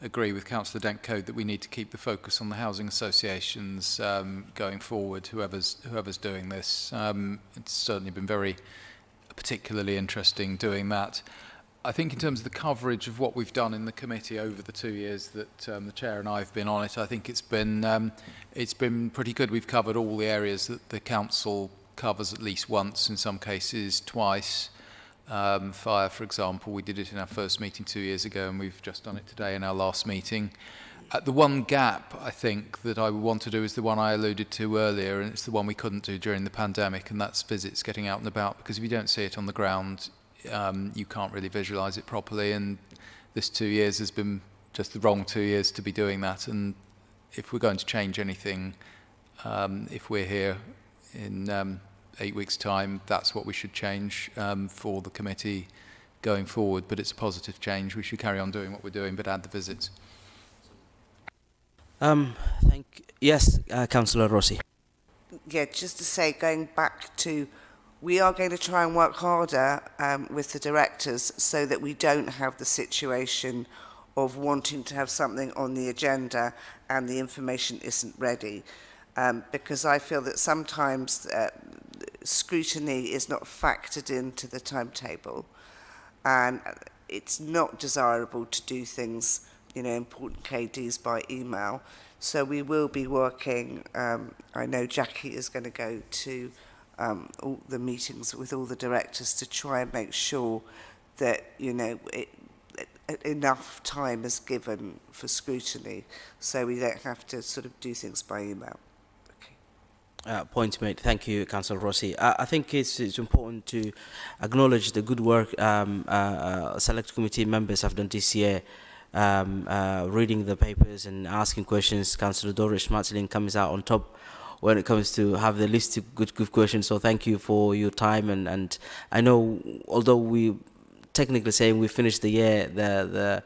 agree with Councillor Dencourt that we need to keep the focus on the housing associations going forward, whoever's doing this. It's certainly been particularly interesting doing that. I think in terms of the coverage of what we've done in the committee over the 2 years that the Chair and I have been on it, I think it's been pretty good. We've covered all the areas that the Council covers at least once, in some cases twice. Fire, for example, we did it in our first meeting 2 years ago, and we've just done it today in our last meeting. The one gap, I think, that I would want to do is the one I alluded to earlier, and it's the one we couldn't do during the pandemic, and that's visits, getting out and about, because if you don't see it on the ground, you can't really visualise it properly, and this 2 years has been just the wrong 2 years to be doing that. And if we're going to change anything, if we're here in 8 weeks' time, that's what we should change for the committee going forward. But it's a positive change. We should carry on doing what we're doing, but add the visits. Yes, Councillor Rossi. Yeah, just to say, going back to, we are going to try and work harder with the directors so that we don't have the situation of wanting to have something on the agenda and the information isn't ready. Because I feel that sometimes scrutiny is not factored into the timetable, and it's not desirable to do things you know, important KDs by email. So we will be working, I know Jackie is going to go to all the meetings with all the directors to try and make sure that, you know, enough time is given for scrutiny, so we don't have to sort of do things by email. Point made. Thank you, Councillor Rossi. I think it's important to acknowledge the good work select committee members have done this year, reading the papers and asking questions. Councillor Doris Marcelin comes out on top when it comes to have the list of good questions. So thank you for your time. And I know, although we technically saying we finished the year, the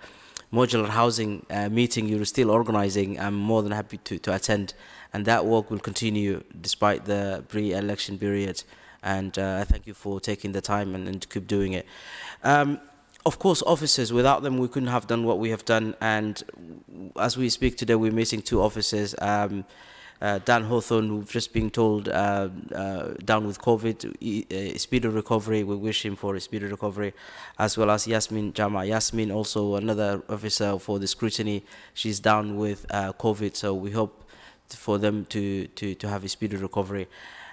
modular housing meeting you're still organizing, I'm more than happy to attend. And that work will continue despite the pre-election period. And I thank you for taking the time and to keep doing it. Of course, officers, without them, we couldn't have done what we have done. And as we speak today, we're missing 2 officers. Dan Hawthorne, who've just been told down with COVID, speedy recovery. We wish him for a speedy recovery, as well as Yasmin Jama. Yasmin, also another officer for the scrutiny. She's down with COVID, so we hope for them to have a speedy recovery.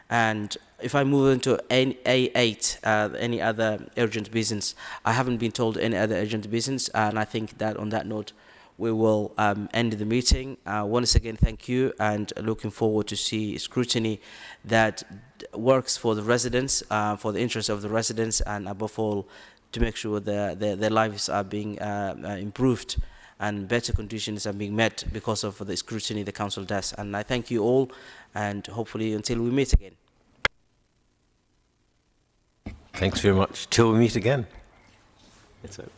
And if I move into A8, any other urgent business, I haven't been told any other urgent business, and I think that on that note, we will end the meeting. Once again, thank you, and looking forward to see scrutiny that works for the residents, for the interest of the residents, and above all, to make sure their lives are being improved and better conditions are being met because of the scrutiny the council does. And I thank you all, and hopefully until we meet again. Thanks very much. Till we meet again. It's over.